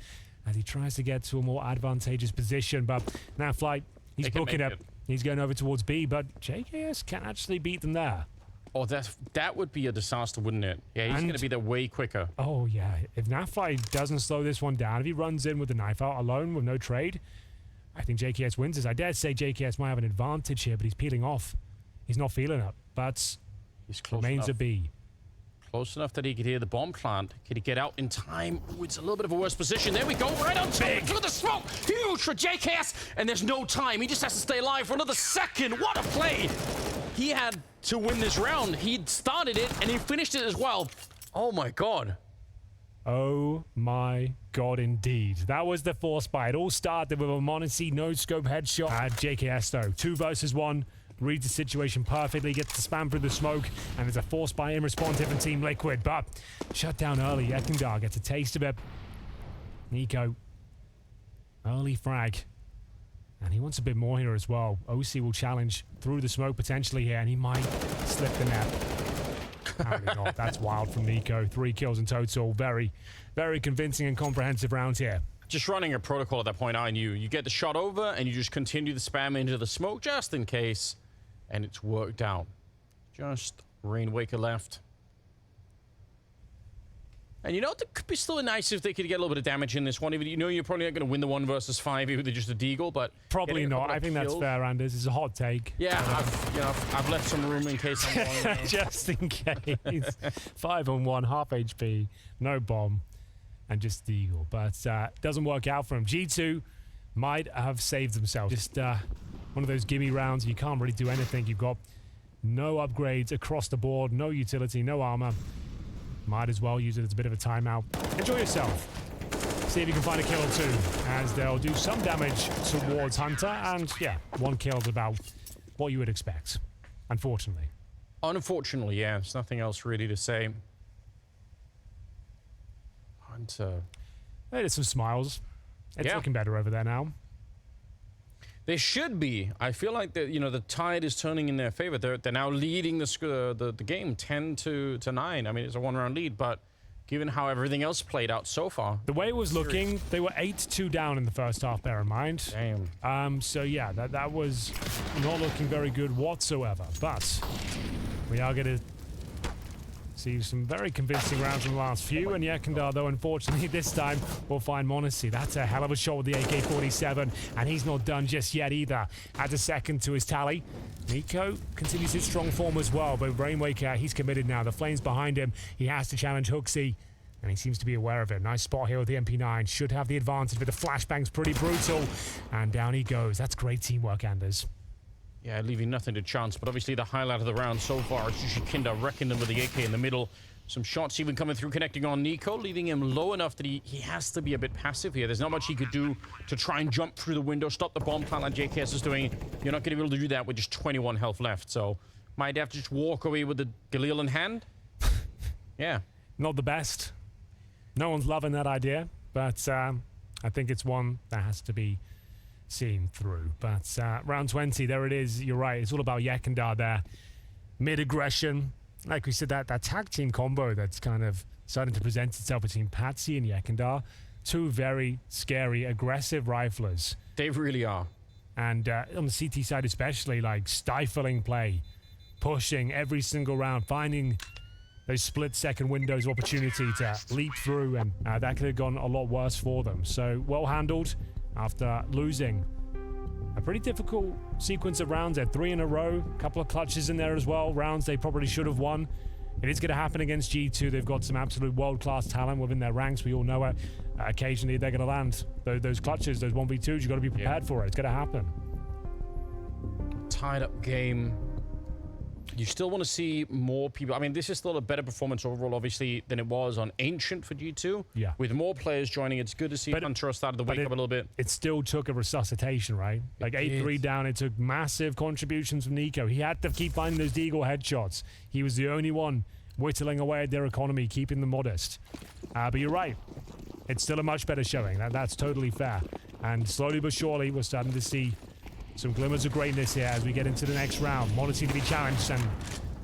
as he tries to get to a more advantageous position, but now Flight, he's booking it. He's going over towards B, but JKS can actually beat them there. Oh, that would be a disaster, wouldn't it? Yeah, he's going to be there way quicker. Oh, yeah. If Nafly doesn't slow this one down, if he runs in with the knife out alone with no trade, I think JKS wins this. I dare say JKS might have an advantage here, but he's peeling off. He's not feeling it, but he's close remains enough. a B. Close enough that he could hear the bomb plant. Could he get out in time? Ooh, it's a little bit of a worse position. There we go, right on top through the smoke. Huge for JKS, and there's no time. He just has to stay alive for another second. What a play! He had to win this round. He'd started it, and he finished it as well. Oh my god. Oh my god, indeed. That was the force buy. It all started with a m0NESY no-scope headshot at JKS, though. 2 versus 1. Reads the situation perfectly, gets to spam through the smoke, and there's a force buy in response from Team Liquid, but shut down early. Yekindar gets a taste of it. NiKo. Early frag. And he wants a bit more here as well. OC will challenge through the smoke potentially here, and he might slip the net. Apparently not. That's wild from NiKo. 3 kills in total. Very, very convincing and comprehensive rounds here. Just running a protocol at that point, I knew. You get the shot over, and you just continue the spam into the smoke just in case, and it's worked out. Just Rainwaker left. And you know, it could be still nice if they could get a little bit of damage in this one. Even you know you're probably not going to win the 1 versus 5 even with just a deagle, but probably not. I think that's fair, Anders. It's a hot take. Yeah, I've left some room in case I'm wrong. You know. Just in case. 5 on 1, half HP, no bomb, and just the eagle. But doesn't work out for him. G2 might have saved themselves. Just one of those gimme rounds. You can't really do anything. You've got no upgrades across the board, no utility, no armor. Might as well use it as a bit of a timeout. Enjoy yourself. See if you can find a kill or 2, as they'll do some damage towards Hunter. And yeah, 1 kill is about what you would expect, unfortunately. Unfortunately, yeah. There's nothing else really to say. Hunter. They did some smiles. It's looking better over there now. They should be. I feel like the tide is turning in their favor. They're now leading the game 10-9. I mean, it's a 1-round lead, but given how everything else played out so far, the way it was looking, they were 8-2 down in the first half. Bear in mind. Damn. So yeah, that was not looking very good whatsoever. But we are going to see some very convincing rounds in the last few, and Yekindar, though, unfortunately, this time will find m0NESY. That's a hell of a shot with the AK-47, and he's not done just yet either. Adds a second to his tally. NiKo continues his strong form as well, but Rainwaker, he's committed now. The flames behind him. He has to challenge HooXi, and he seems to be aware of it. Nice spot here with the MP9. Should have the advantage, but the flashbang's pretty brutal, and down he goes. That's great teamwork, Anders. Yeah, leaving nothing to chance, but obviously the highlight of the round so far is Yakinda wrecking them with the AK in the middle. Some shots even coming through, connecting on NiKo, leaving him low enough that he has to be a bit passive here. There's not much he could do to try and jump through the window, stop the bomb plant like JKS is doing. You're not going to be able to do that with just 21 health left, so might have to just walk away with the Galil in hand. Yeah. Not the best. No one's loving that idea, but I think it's one that has to be seen through. But round 20, there it is. You're right. It's all about Yekindar there. Mid-aggression. like we said, that tag team combo that's kind of starting to present itself between Patsy and Yekindar. Two very scary, aggressive riflers. They really are. And on the CT side especially, like stifling play, pushing every single round, finding those split-second windows of opportunity to leap through, and that could have gone a lot worse for them. So well handled after losing a pretty difficult sequence of rounds. There 3 in a row, a couple of clutches in there as well, rounds they probably should have won. It is going to happen against G2. They've got some absolute world-class talent within their ranks. We all know it. Occasionally they're going to land those clutches, those 1v2s. You've got to be prepared for it. It's going to happen. Tied up game. You still want to see more people. I mean, this is still a better performance overall, obviously, than it was on Ancient for G2. Yeah. With more players joining, it's good to see Hunter started to wake up a little bit. It still took a resuscitation, right? Like 8-3 down. It took massive contributions from NiKo. He had to keep finding those Deagle headshots. He was the only one whittling away at their economy, keeping them modest. But you're right. It's still a much better showing. That's totally fair. And slowly but surely, we're starting to see some glimmers of greatness here as we get into the next round. Modesty to be challenged, and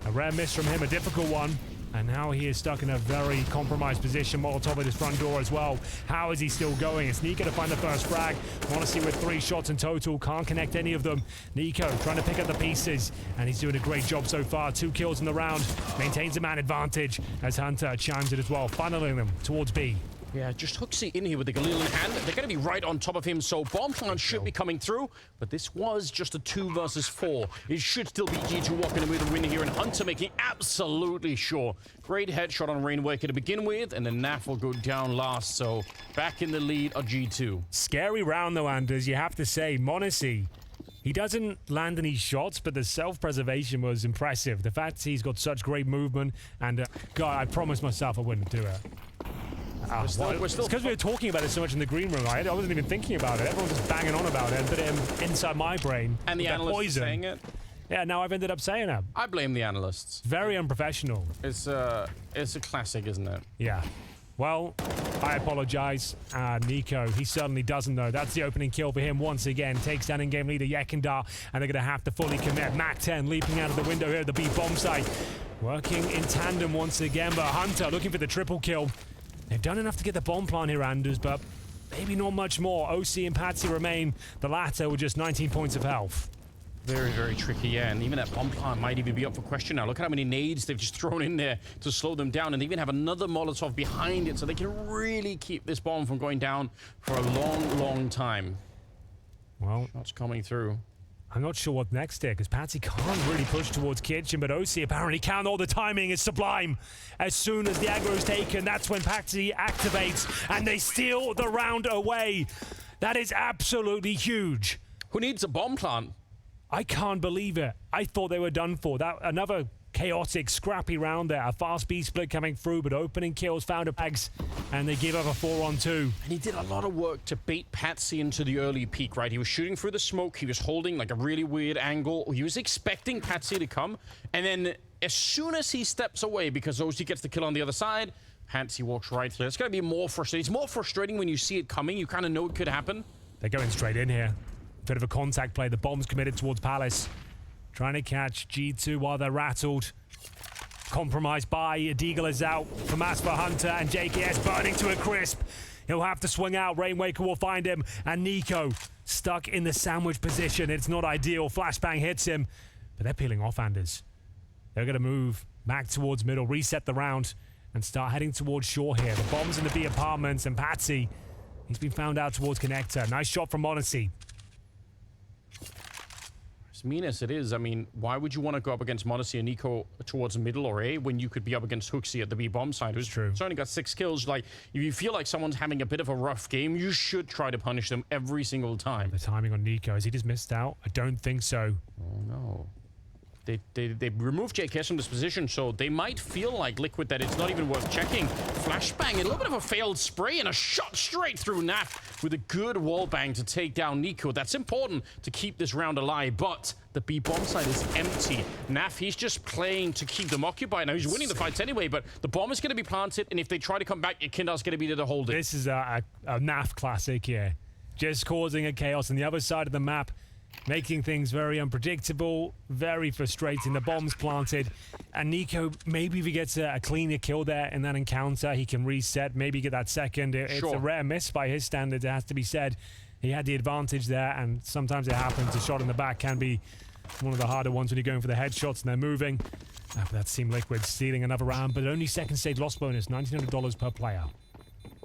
a rare miss from him, a difficult one. And now he is stuck in a very compromised position. Molotov at his front door as well. How is he still going? It's NiKo to find the first frag. Modesty with 3 shots in total. Can't connect any of them. NiKo trying to pick up the pieces, and he's doing a great job so far. 2 kills in the round. Maintains the man advantage as Hunter chimes it as well, funneling them towards B. Yeah, just HooXi in here with the Galil in hand. They're going to be right on top of him, so Bomb Plant should be coming through. But this was just a 2 versus 4. It should still be G2 walking away with a win here, and Hunter making absolutely sure. Great headshot on Rainwaker to begin with, and then Naf will go down last. So back in the lead of G2. Scary round though, Anders, you have to say. m0NESY, he doesn't land any shots, but the self-preservation was impressive. The fact he's got such great movement, and God, I promised myself I wouldn't do it. We're still it's because we were talking about it so much in the green room, right? I wasn't even thinking about it. Everyone was just banging on about it, but inside my brain, and the analysts saying it. Yeah, now I've ended up saying it. I blame the analysts. Very unprofessional. It's a classic, isn't it? Yeah. Well, I apologize. NiKo, he certainly doesn't though. That's the opening kill for him once again. Takes down in-game leader Yekindar, and they're going to have to fully commit. MAC-10 leaping out of the window here at the B bomb site. Working in tandem once again, but Hunter looking for the triple kill. They've done enough to get the bomb plant here, Anders, but maybe not much more. OC and Patsy remain, the latter with just 19 points of health. Very, very tricky, yeah. And even that bomb plant might even be up for question now. Look at how many nades they've just thrown in there to slow them down. And they even have another Molotov behind it, so they can really keep this bomb from going down for a long, long time. Well, shots coming through. I'm not sure what next here, because Patsy can't really push towards Kitchen, but OC apparently can. All the timing is sublime. As soon as the aggro is taken, that's when Patsy activates, and they steal the round away. That is absolutely huge. Who needs a bomb plant? I can't believe it. I thought they were done for. That another chaotic, scrappy round there. A fast B split coming through, but opening kills found a bags, and they give up a 4-on-2. And he did a lot of work to bait Patsy into the early peak, right? He was shooting through the smoke. He was holding like a really weird angle. He was expecting Patsy to come. And then as soon as he steps away, because OC gets the kill on the other side, Patsy walks right through. It's going to be more frustrating. It's more frustrating when you see it coming. You kind of know it could happen. They're going straight in here. Bit of a contact play. The bomb's committed towards Palace. Trying to catch G2 while they're rattled. Compromised by Deagle is out from Asper Hunter, and JKS burning to a crisp. He'll have to swing out. Rainwaker will find him, and NiKo stuck in the sandwich position. It's not ideal. Flashbang hits him, but they're peeling off, Anders. They're going to move back towards middle, reset the round, and start heading towards shore here. The bomb's in the B apartments, and Patsy, he's been found out towards connector. Nice shot from m0NESY. As mean as it is, I mean, why would you want to go up against m0NESY and NiKo towards middle or A when you could be up against HooXi at the B bomb side? It's true. He's only got 6 kills. Like, if you feel like someone's having a bit of a rough game, you should try to punish them every single time. The timing on NiKo, has he just missed out? I don't think so. Oh no. They removed JKS from this position, so they might feel like Liquid that it's not even worth checking. Flashbang, a little bit of a failed spray, and a shot straight through Naf with a good wall bang to take down NiKo. That's important to keep this round alive, but the B bomb side is empty. Naf, he's just playing to keep them occupied. Now, he's winning the fights anyway, but the bomb is going to be planted, and if they try to come back, Yekindar's going to be there to hold it. This is a Naf classic here. Just causing a chaos on the other side of the map. making things very unpredictable, very frustrating. The bomb's planted, and NiKo, maybe if he gets a cleaner kill there in that encounter, he can reset, maybe get that second. It's a rare miss by his standards, it has to be said. He had the advantage there, and sometimes it happens. A shot in the back can be one of the harder ones when you're going for the headshots and they're moving. But that's Team Liquid stealing another round, but only second stage loss bonus, $1,900 per player.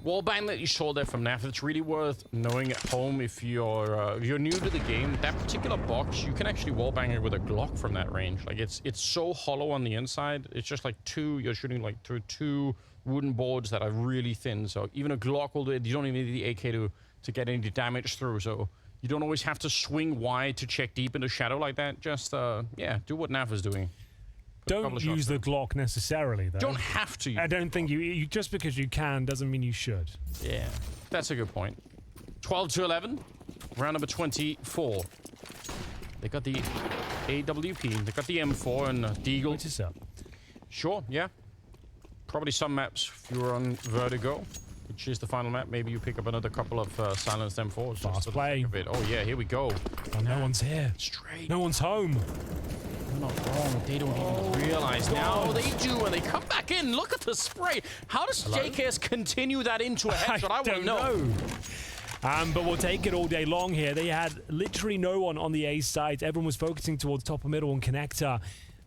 Wallbang that you saw there from Naf, it's really worth knowing at home if you're new to the game. That particular box, you can actually wallbang it with a Glock from that range. Like it's so hollow on the inside. It's just like you're shooting like through two wooden boards that are really thin. So even a Glock will do it. You don't even need the AK to get any damage through. So you don't always have to swing wide to check deep into shadow like that. Just yeah, do what Naf is doing. Don't use the Glock necessarily, though. Don't have to. I don't think you just because you can doesn't mean you should. Yeah, that's a good point. 12-11, round number 24. They got the AWP, they got the M4 and Deagle. What is up? Sure, yeah. Probably some maps if you're on Vertigo, which is the final map. Maybe you pick up another couple of silenced M4s. Fast play. Oh yeah, here we go. Oh, no one's here. Straight. No one's home. You're not wrong. They don't even realize now. They do, and they come back in. Look at the spray. How does JKS continue that into a headshot? I don't know. But we'll take it all day long here. They had literally no one on the A side. Everyone was focusing towards top and middle and connector.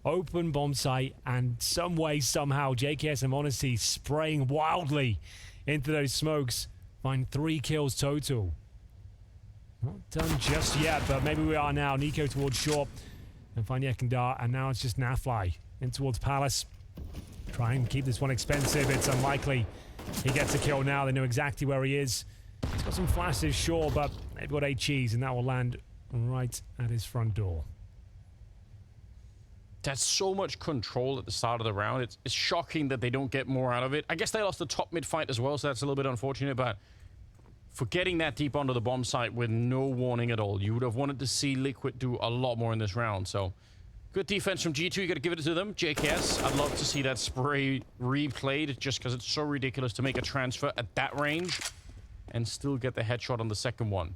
Open bomb site, and some way, somehow, JKS and m0NESY spraying wildly into those smokes. Find 3 kills total. Not done just yet, but maybe we are now. NiKo towards short. And find Yekindar, and now it's just Nafly in towards Palace. Try and keep this one expensive. It's unlikely he gets a kill now. They know exactly where he is. He's got some flashes, sure, but they've got 8 cheese, and that will land right at his front door. That's so much control at the start of the round. It's shocking that they don't get more out of it. I guess they lost the top mid fight as well, so that's a little bit unfortunate, but for getting that deep onto the bomb site with no warning at all, you would have wanted to see Liquid do a lot more in this round. So good defense from G2. You got to give it to them. JKS, I'd love to see that spray replayed just because it's so ridiculous to make a transfer at that range and still get the headshot on the second one.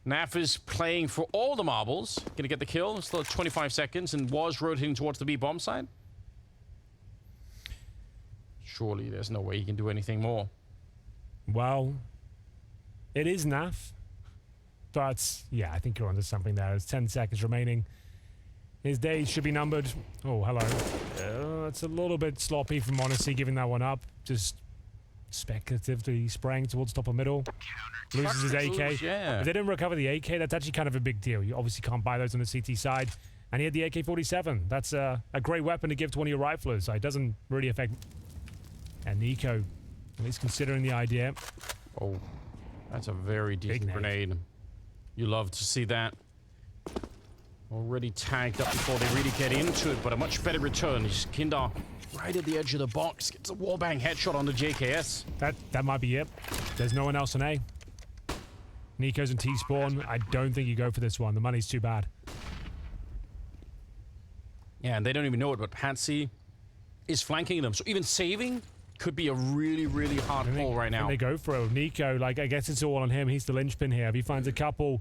Naf is playing for all the marbles. Gonna get the kill. Still at 25 seconds and was rotating towards the B bomb side. Surely there's no way he can do anything more. Well, it is Naf. But, yeah, I think you're onto something there. There's 10 seconds remaining. His days should be numbered. Oh, hello. It's a little bit sloppy from m0NESY giving that one up. Just speculatively spraying towards top of middle. Loses his AK. Yeah. If they didn't recover the AK, that's actually kind of a big deal. You obviously can't buy those on the CT side. And he had the AK-47. That's a great weapon to give to one of your riflers. So it doesn't really affect... And NiKo, at least considering the idea. Oh, that's a very decent grenade. You love to see that. Already tagged up before they really get into it, but a much better return. Kindar right at the edge of the box. Gets a wallbang headshot on the JKS. That might be it. There's no one else on A. NiKo's in T-spawn. I don't think you go for this one. The money's too bad. Yeah, and they don't even know it, but Patsy is flanking them. So even saving could be a really, really hard call right now. They go for it. NiKo, like, I guess it's all on him. He's the linchpin here. If he finds a couple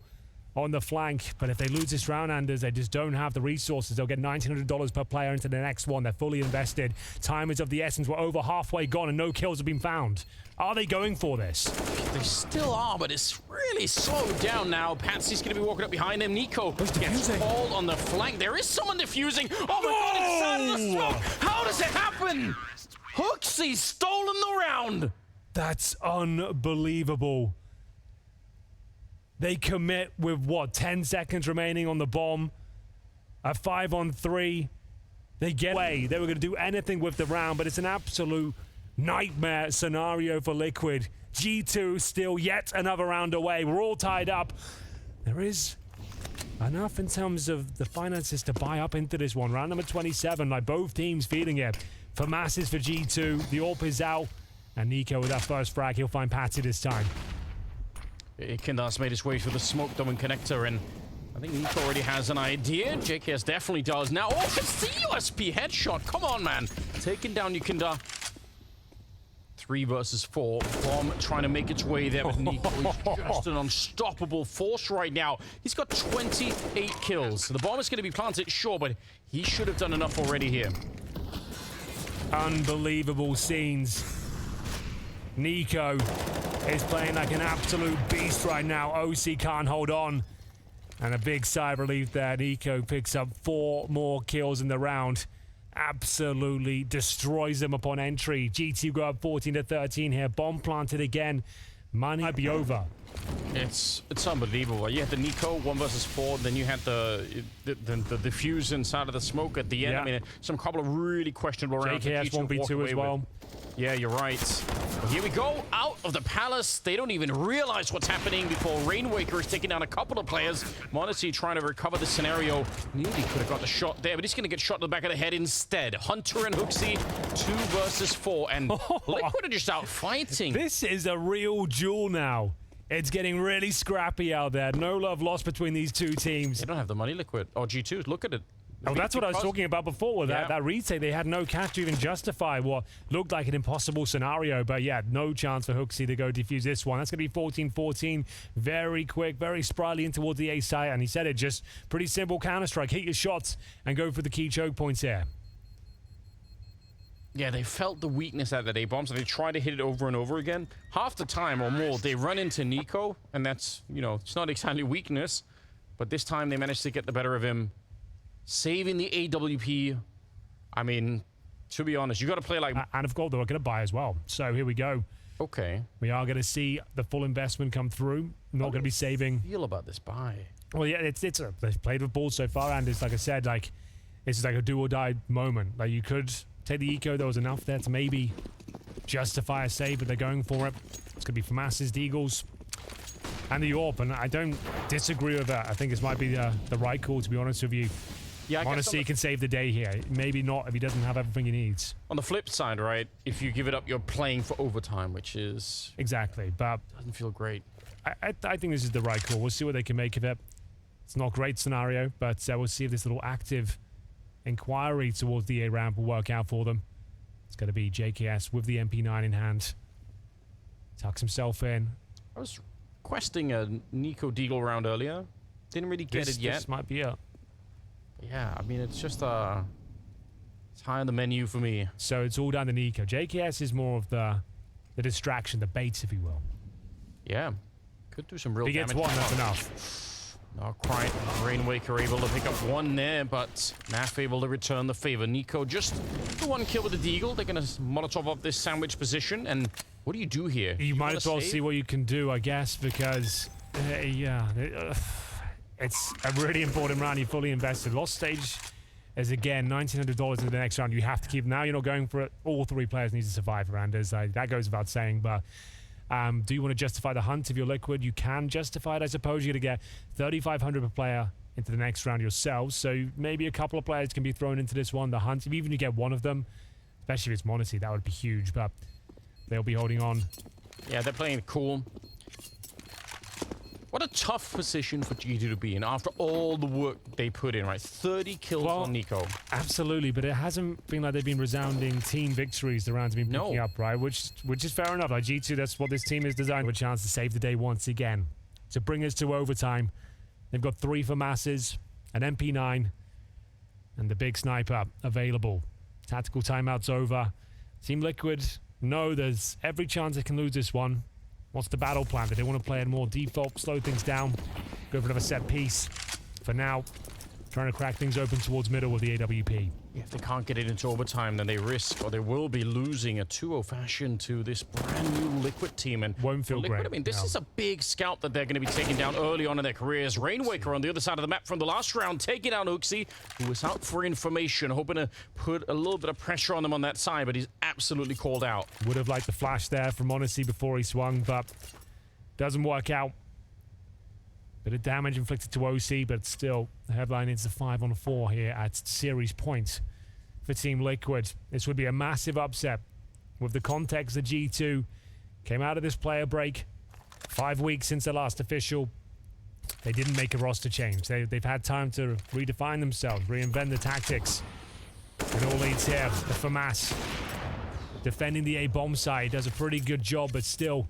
on the flank, but if they lose this round, Anders, they just don't have the resources. They'll get $1,900 per player into the next one. They're fully invested. Time is of the essence. We're over halfway gone and no kills have been found. Are they going for this? They still are, but it's really slowed down now. Patsy's going to be walking up behind them. NiKo gets called on the flank. There is someone defusing. Oh my God, inside of the smoke. How does it happen? HooXi's stolen the round. That's unbelievable. They commit with, what, 10 seconds remaining on the bomb. A 5-on-3. They get away. They were going to do anything with the round, but it's an absolute nightmare scenario for Liquid. G2 still yet another round away. We're all tied up. There is enough in terms of the finances to buy up into this one. Round number 27, like both teams feeling it. For masses for G2, the AWP is out. And NiKo with that first frag, he'll find Patsy this time. Kindar's made his way through the smoke dome and connector, and I think NiKo already has an idea. JKS definitely does. Now, oh, it's the USP headshot. Come on, man. Taking down Kindar. 3 versus 4. Bomb trying to make its way there, but NiKo is just an unstoppable force right now. He's got 28 kills. The bomb is going to be planted, sure, but he should have done enough already here. Unbelievable scenes. NiKo is playing like an absolute beast right now. OC can't hold on. And a big sigh of relief there. NiKo picks up 4 more kills in the round. Absolutely destroys them upon entry. G2 go up 14-13 here. Bomb planted again. Money might be over. It's unbelievable. You had the NiKo 1 versus 4, then you had the defuse inside of the smoke at the end. Yeah. I mean, some couple of really questionable rounds. JKS 1v2 as well. Yeah, you're right. But here we go, out of the palace. They don't even realize what's happening before Rainwaker is taking down a couple of players. m0NESY trying to recover the scenario. Nearly could have got the shot there, but he's going to get shot in the back of the head instead. Hunter and HooXi, 2 versus 4, and Liquid are just out fighting. This is a real duel now. It's getting really scrappy out there. No love lost between these two teams. They don't have the money, Liquid. Or G2, look at it. Oh, that's what I was talking about before with Yeah. that retake. They had no cash to even justify what looked like an impossible scenario. But yeah, no chance for HooXi to go defuse this one. That's going to be 14-14. Very quick, very sprightly in towards the A site. And he said it, just pretty simple Counter-Strike. Hit your shots and go for the key choke points here. Yeah, they felt the weakness at that A-bomb, so they try to hit it over and over again. Half the time or more, they run into NiKo, and that's, you know, it's not exactly weakness. But this time they managed to get the better of him, saving the AWP. I mean, to be honest, you got to play like... And of course, they're going to buy as well. So here we go. Okay. We are going to see the full investment come through. Not going to be saving... Feel about this buy? Well, yeah, they've played with balls so far, and it's like I said, like this is like a do or die moment. Like you could take the eco, there was enough there to maybe justify a save, but they're going for it. It's going to be FAMAS's Deagles and the AWP, and I don't disagree with that. I think this might be the right call, to be honest with you. Yeah, Honestly, he can save the day here. Maybe not if he doesn't have everything he needs. on the flip side, right, if you give it up, you're playing for overtime, which is... Exactly, but doesn't feel great. I think this is the right call. We'll see what they can make of it. It's not a great scenario, but we'll see if this little active inquiry towards the A ramp will work out for them. It's going to be JKS with the MP9 in hand. Tucks himself in. I was questing a NiKo Deagle round earlier. Didn't really get it yet. This might be it. Yeah, I mean, it's just it's high on the menu for me. So it's all down to NiKo. JKS is more of the distraction, the bait, if you will. Yeah, could do some real If he damage. gets one, that's enough. Not quite. Rainwaker able to pick up one there, but Naf able to return the favor. NiKo just the 1 kill with the Deagle. They're going to Molotov up this sandwich position, and what do you do here? You might as well see what you can do, I guess, because it's a really important round. You fully invested. Lost stage is again $1,900 in the next round. You have to keep. Now you're not going for it. All 3 players need to survive, Randers. That goes without saying, but. Do you want to justify the hunt if you're Liquid? You can justify it, I suppose. You're going to get 3,500 per player into the next round yourselves. So maybe a couple of players can be thrown into this one. The hunt, if even you get one of them, especially if it's m0NESY, that would be huge. But they'll be holding on. Yeah, they're playing it cool. What a tough position for G2 to be in after all the work they put in, right? 30 kills on NiKo. Absolutely, but it hasn't been like they've been resounding team victories the rounds have been picking up, right? Which is fair enough. Like G2, that's what this team is designed. With a chance to save the day once again. To bring us to overtime. They've got 3 FAMASes, an MP9, and the big sniper available. Tactical timeout's over. Team Liquid know there's every chance they can lose this one. What's the battle plan? Do they want to play it more default, slow things down, go for another set piece? For now, trying to crack things open towards middle with the AWP. If they can't get it into overtime, then they risk, or they will be losing a 2-0 fashion to this brand new Liquid team. And won't feel Liquid, great. I mean, this is a big scalp that they're going to be taking down early on in their careers. Rainwaker on the other side of the map from the last round, taking down HooXi, who was out for information, hoping to put a little bit of pressure on them on that side, but he's absolutely called out. Would have liked the flash there from m0NESY before he swung, but doesn't work out. Bit of damage inflicted to OC, but still, the headline is a 5-on-4 here at series point for Team Liquid. This would be a massive upset with the context that G2 came out of this player break 5 weeks since the last official. They didn't make a roster change. They've had time to redefine themselves, reinvent the tactics. It all leads here. The FAMAS defending the A bomb side. Does a pretty good job, but still,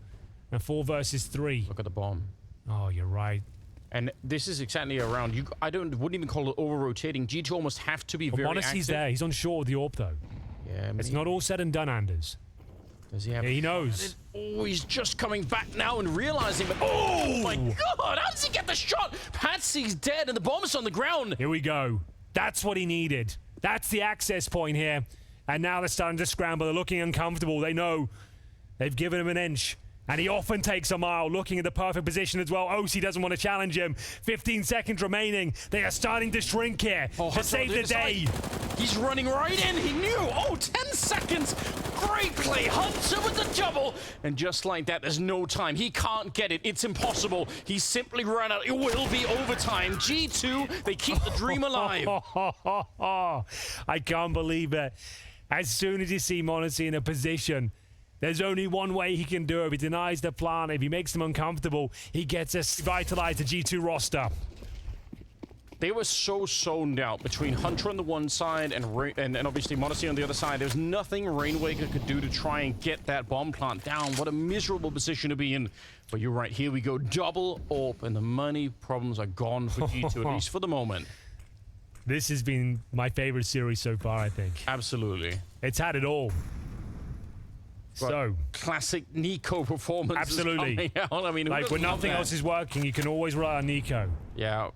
a 4 versus 3. Look at the bomb. Oh, you're right. And this is exactly around. Wouldn't even call it over-rotating. G2 almost have to be very active. Monacy's there. He's on short with the AWP, though. Yeah, it's not all said and done, Anders. Does he have... Yeah, he knows. Oh, he's just coming back now and realizing, but oh my God, how does he get the shot? Patsy's dead and the bomb's on the ground. Here we go. That's what he needed. That's the access point here. And now they're starting to scramble. They're looking uncomfortable. They know they've given him an inch. And he often takes a mile, looking at the perfect position as well. OC doesn't want to challenge him. 15 seconds remaining. They are starting to shrink here to save the day. He's running right in. He knew. Oh, 10 seconds. Great play. Hunter with the double. And just like that, there's no time. He can't get it. It's impossible. He simply ran out. It will be overtime. G2, they keep the dream alive. I can't believe it. As soon as you see Monacy in a position, there's only one way he can do it. If he denies the plan, if he makes them uncomfortable, he gets us revitalized the G2 roster. They were so zoned out between Hunter on the one side and obviously Monacy on the other side. There's nothing Rainwaker could do to try and get that bomb plant down. What a miserable position to be in. But you're right, here we go. Double AWP, and the money problems are gone for G2, at least for the moment. This has been my favorite series so far, I think. Absolutely. It's had it all. So classic NiKo performance. Absolutely. I mean, like when nothing else is working, you can always rely on NiKo. Yeah.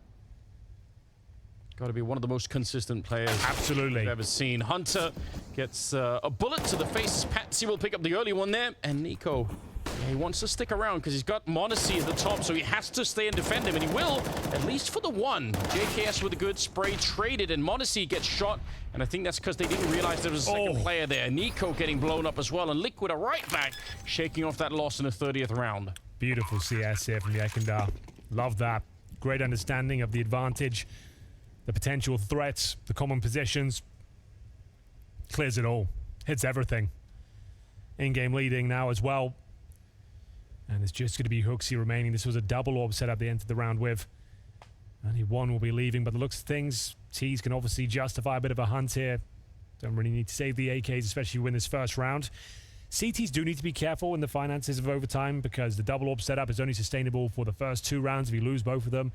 Got to be one of the most consistent players absolutely I've ever seen. Hunter gets a bullet to the face. Patsy will pick up the early one there, and NiKo, yeah, he wants to stick around because he's got Monacy at the top, so he has to stay and defend him, and he will, at least for the one. JKS with a good spray traded, and Monacy gets shot, and I think that's because they didn't realize there was a second player there. NiKo getting blown up as well, and Liquid are right back, shaking off that loss in the 30th round. Beautiful CS here from Yekindar. Love that. Great understanding of the advantage, the potential threats, the common positions. Clears it all. Hits everything. In-game leading now as well. And it's just going to be Hooksy remaining. This was a double AWP setup they entered the round with. Only one will be leaving, but the looks of things, Tees can obviously justify a bit of a hunt here. Don't really need to save the AKs, especially win this first round. CTs do need to be careful in the finances of overtime because the double AWP setup is only sustainable for the first 2 rounds. If you lose both of them,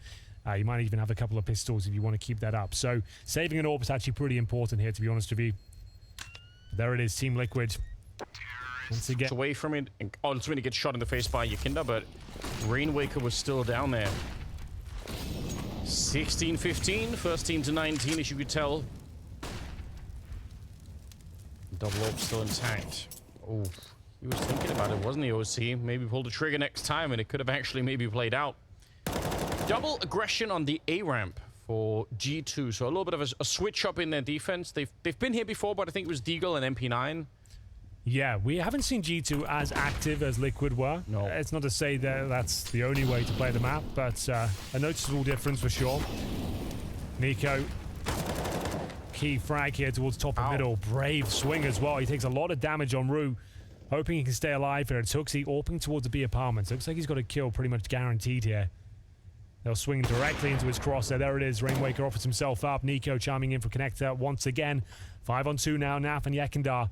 you might even have a couple of pistols if you want to keep that up. So saving an AWP is actually pretty important here, to be honest with you. There it is, Team Liquid. Once again, it's away from it. Ultimately gets shot in the face by Yakinda, but Rainwaker was still down there. 16-15, first team to 19, as you could tell. Double AWP still intact. Oh, he was thinking about it, wasn't he, OC? Maybe pull the trigger next time, and it could have actually maybe played out. Double aggression on the A ramp for G2, so a little bit of a switch up in their defense. They've been here before, but I think it was Deagle and MP9. Yeah, we haven't seen G2 as active as Liquid were. No. It's not to say that that's the only way to play the map, but a noticeable difference for sure. NiKo, key frag here towards top and middle. Brave swing as well. He takes a lot of damage on Rue, hoping he can stay alive here. It's Hooksy AWPing towards the B apartments. Looks like he's got a kill pretty much guaranteed here. They'll swing directly into his crosshair. There it is. Rainwaker offers himself up. NiKo chiming in for connector once again. 5-on-2 now. Naf and Yekindar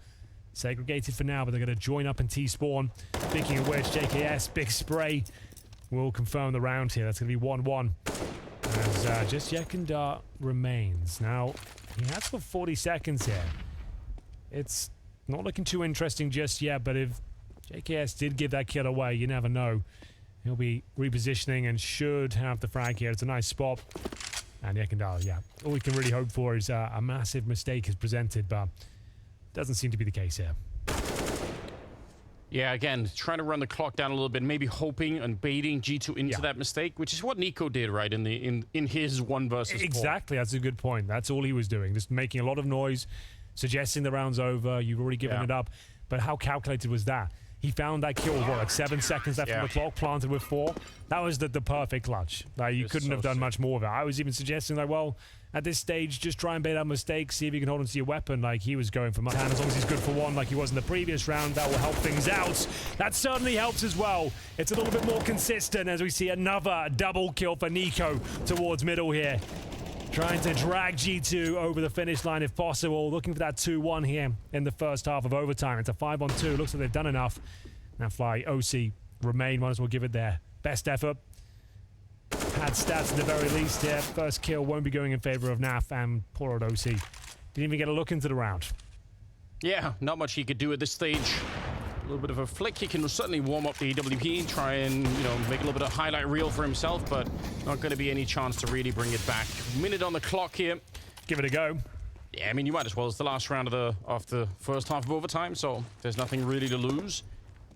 segregated for now, but they're going to join up in T-spawn. Speaking of which, JKS, big spray, will confirm the round here. That's going to be 1-1. As just Yekindar remains. Now, he has for 40 seconds here. It's not looking too interesting just yet, but if JKS did give that kill away, you never know. He'll be repositioning and should have the frag here. It's a nice spot. And Yekindar, yeah. All we can really hope for is a massive mistake is presented, but doesn't seem to be the case here. Yeah, again, trying to run the clock down a little bit, maybe hoping and baiting G2 into that mistake, which is what NiKo did, right, in his 1 versus 4. Exactly, that's a good point. That's all he was doing, just making a lot of noise, suggesting the round's over, you've already given it up. But how calculated was that? He found that kill, what, like 7 seconds left on the clock, planted with 4. That was the perfect clutch. Like, you couldn't have done much more of it. I was even suggesting, like, well, at this stage, just try and bait out mistakes, see if you can hold on to your weapon. Like, he was going for much. And as long as he's good for 1, like he was in the previous round, that will help things out. That certainly helps as well. It's a little bit more consistent as we see another double kill for NiKo towards middle here. Trying to drag G2 over the finish line if possible. Looking for that 2-1 here in the first half of overtime. It's a 5-on-2. Looks like they've done enough. Now Fly, OC, remain. Might as well give it their best effort. Had stats at the very least here. First kill won't be going in favor of NAF, and poor old OC didn't even get a look into the round. Yeah, not much he could do at this stage. A little bit of a flick. He can certainly warm up the AWP, try and, make a little bit of highlight reel for himself, but not going to be any chance to really bring it back. Minute on the clock here. Give it a go. Yeah, I mean, you might as well. It's the last round of the first half of overtime, so there's nothing really to lose.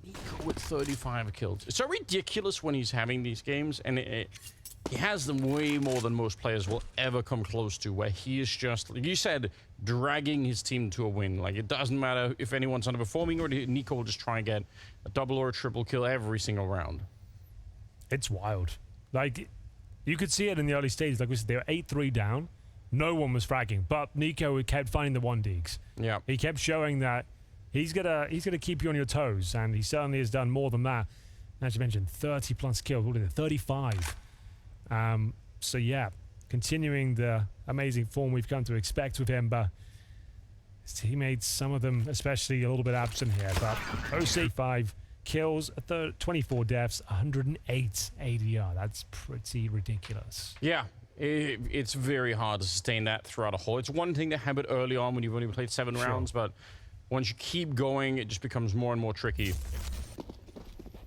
NiKo with 35 kills. It's so ridiculous when he's having these games, and he has them way more than most players will ever come close to, where he is just, like you said, dragging his team to a win. Like, it doesn't matter if anyone's underperforming, or NiKo will just try and get a double or a triple kill every single round. It's wild. Like, you could see it in the early stages. Like we said, they were 8-3 down. No one was fragging, but NiKo kept finding the 1-digs. Yeah. He kept showing that he's gonna keep you on your toes, and he certainly has done more than that. As you mentioned, 30+ kills. What is it? 35. So yeah, continuing the amazing form we've come to expect with him, but his teammates, some of them especially, a little bit absent here. But OC 5 kills, 24 deaths, 108 ADR. That's pretty ridiculous. Yeah, it's very hard to sustain that throughout a whole. It's one thing to have it early on when you've only played 7 rounds, but once you keep going, it just becomes more and more tricky.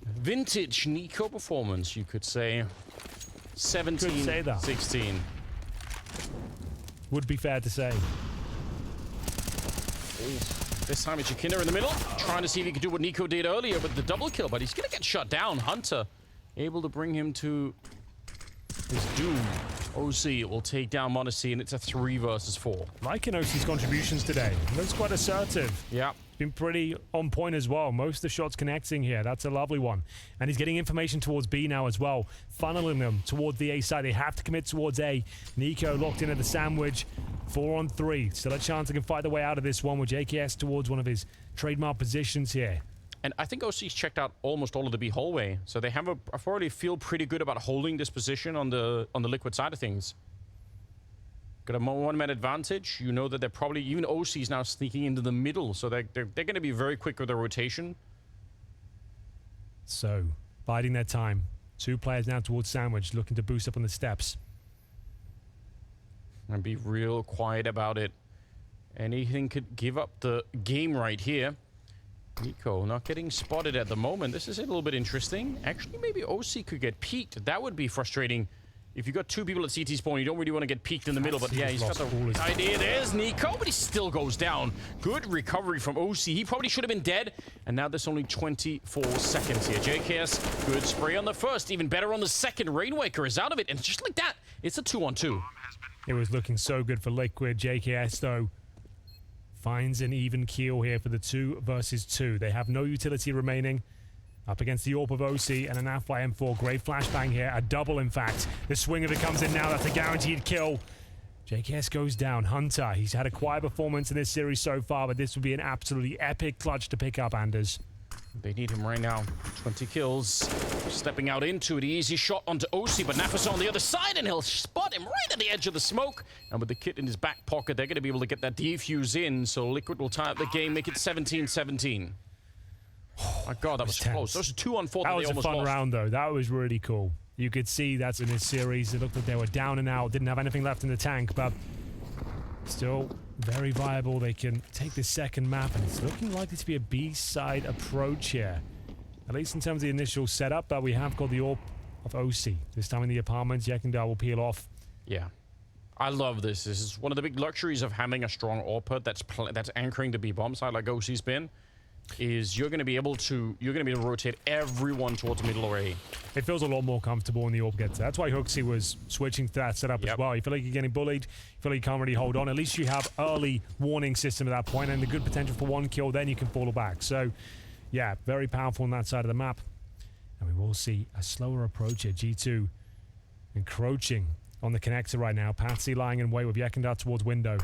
Vintage NiKo performance, you could say. 17-16. Would be fair to say. This time it's Jakinda in the middle, trying to see if he could do what NiKo did earlier with the double kill, but he's going to get shut down. Hunter able to bring him to his doom. OC will take down m0NESY, and it's a 3 versus 4. Liking OC's contributions today. Looks quite assertive. Yeah. Been pretty on point as well. Most of the shots connecting here. That's a lovely one. And he's getting information towards B now as well. Funneling them towards the A side. They have to commit towards A. NiKo locked in at the sandwich. 4-on-3. Still a chance they can fight their way out of this one with JKS towards one of his trademark positions here. And I think OC's checked out almost all of the B hallway. So they have already feel pretty good about holding this position on the Liquid side of things. Got a 1-man advantage. You know that they're probably, even OC's now sneaking into the middle, so they're going to be very quick with their rotation. So, biding their time. 2 players now towards sandwich, looking to boost up on the steps. And be real quiet about it. Anything could give up the game right here. NiKo not getting spotted at the moment. This is a little bit interesting. Actually, maybe OC could get peeked. That would be frustrating. If you've got 2 people at CT spawn, you don't really want to get peeked in the middle, but yeah, he's got the idea. There's NiKo, but he still goes down. Good recovery from OC. He probably should have been dead, and now there's only 24 seconds here. JKS, good spray on the first, even better on the second. Rainwaker is out of it, and just like that, it's a 2-on-2. It was looking so good for Liquid. JKS, though, finds an even keel here for the 2 versus 2. They have no utility remaining. Up against the AWP of OC and an Alpha M4. Great flashbang here. A double, in fact. The swing of it comes in now. That's a guaranteed kill. JKS goes down. Hunter, he's had a quiet performance in this series so far, but this would be an absolutely epic clutch to pick up, Anders. They need him right now. 20 kills. Stepping out into it. Easy shot onto OC, but Nafis on the other side, and he'll spot him right at the edge of the smoke. And with the kit in his back pocket, they're going to be able to get that defuse in, so Liquid will tie up the game, make it 17-17. My God, that was close. Those are 2-on-4 that was a fun round, though. That was really cool. You could see that's in this series. It looked like they were down and out, didn't have anything left in the tank, but still very viable. They can take this second map, and it's looking likely to be a B-side approach here. At least in terms of the initial setup, but we have got the AWP of OC. This time in the apartments, Yekindar will peel off. Yeah. I love this. This is one of the big luxuries of having a strong AWP that's anchoring the B bomb side like OC's been. Is you're going to be able to rotate everyone towards middle or A. It feels a lot more comfortable when the AWP gets there. That's why Hooksy was switching to that setup as well. You feel like you're getting bullied, you feel like you can't really hold on. At least you have early warning system at that point and the good potential for 1 kill, then you can fall back. So, yeah, very powerful on that side of the map. And we will see a slower approach here. G2 encroaching on the connector right now. Patsy lying in wait with Yekindar towards window.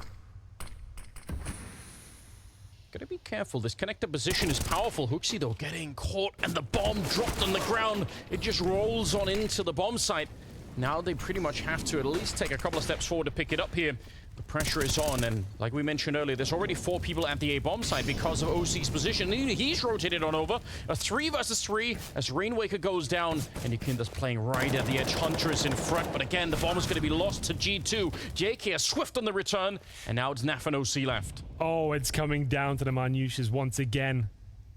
Gotta be careful. This connector position is powerful. Hooksy, though, getting caught, and the bomb dropped on the ground. It just rolls on into the bomb site. Now they pretty much have to at least take a couple of steps forward to pick it up here. The pressure is on, and like we mentioned earlier, there's already 4 people at the A-bomb site because of OC's position. He's rotated on over. A 3 versus 3 as Rainwaker goes down, and Yukinda's playing right at the edge. Hunter is in front, but again, the bomb is going to be lost to G2. JK is swift on the return, and now it's Naf and OC left. Oh, it's coming down to the minutiae once again.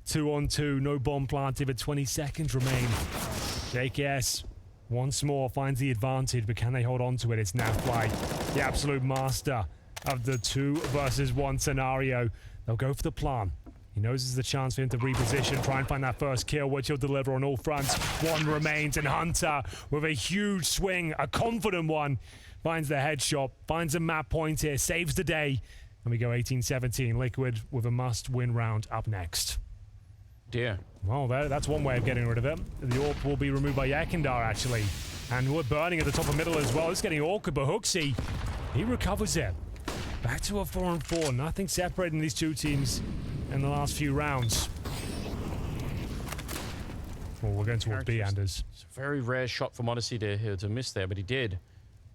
2 on 2, no bomb planted, but 20 seconds remain. JKS once more finds the advantage, but can they hold on to it? It's Nafly, the absolute master of the 2 versus 1 scenario. They'll go for the plan. He knows this is the chance for him to reposition, try and find that first kill, which he'll deliver on all fronts. 1 remains, and Hunter, with a huge swing, a confident one, finds the headshot, finds a map point here, saves the day, and we go 18-17. Liquid with a must-win round up next. Dear. Well, that's one way of getting rid of it. The AWP will be removed by Yakindar, actually. And we're burning at the top of middle as well. It's getting awkward, but Hooksy, he recovers it. Back to a 4-on-4. Nothing separating these 2 teams in the last few rounds. Well, we're going towards B, Anders. It's a very rare shot from Odyssey to miss there, but he did.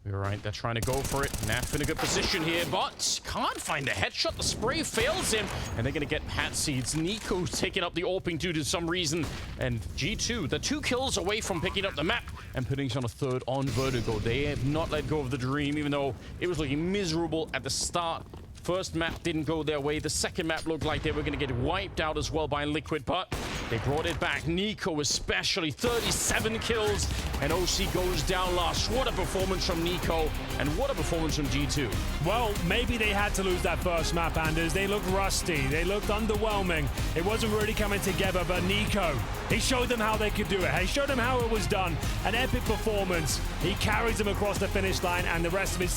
You're right, they're trying to go for it. Naf in a good position here, but can't find the headshot. The spray fails him, and they're going to get Patsy. It's Nico taking up the AWPing 2 to some reason, and G2, the 2 kills away from picking up the map and putting us on a 3rd on Vertigo. They have not let go of the dream, even though it was looking miserable at the start. First map didn't go their way. The second map looked like they were going to get wiped out as well by Liquid, but they brought it back. Nico especially, 37 kills, and OC goes down last. What a performance from Nico, and what a performance from G2. Well, maybe they had to lose that first map, Anders. They looked rusty. They looked underwhelming. It wasn't really coming together, but Nico, he showed them how they could do it. He showed them how it was done. An epic performance. He carries them across the finish line, and the rest of his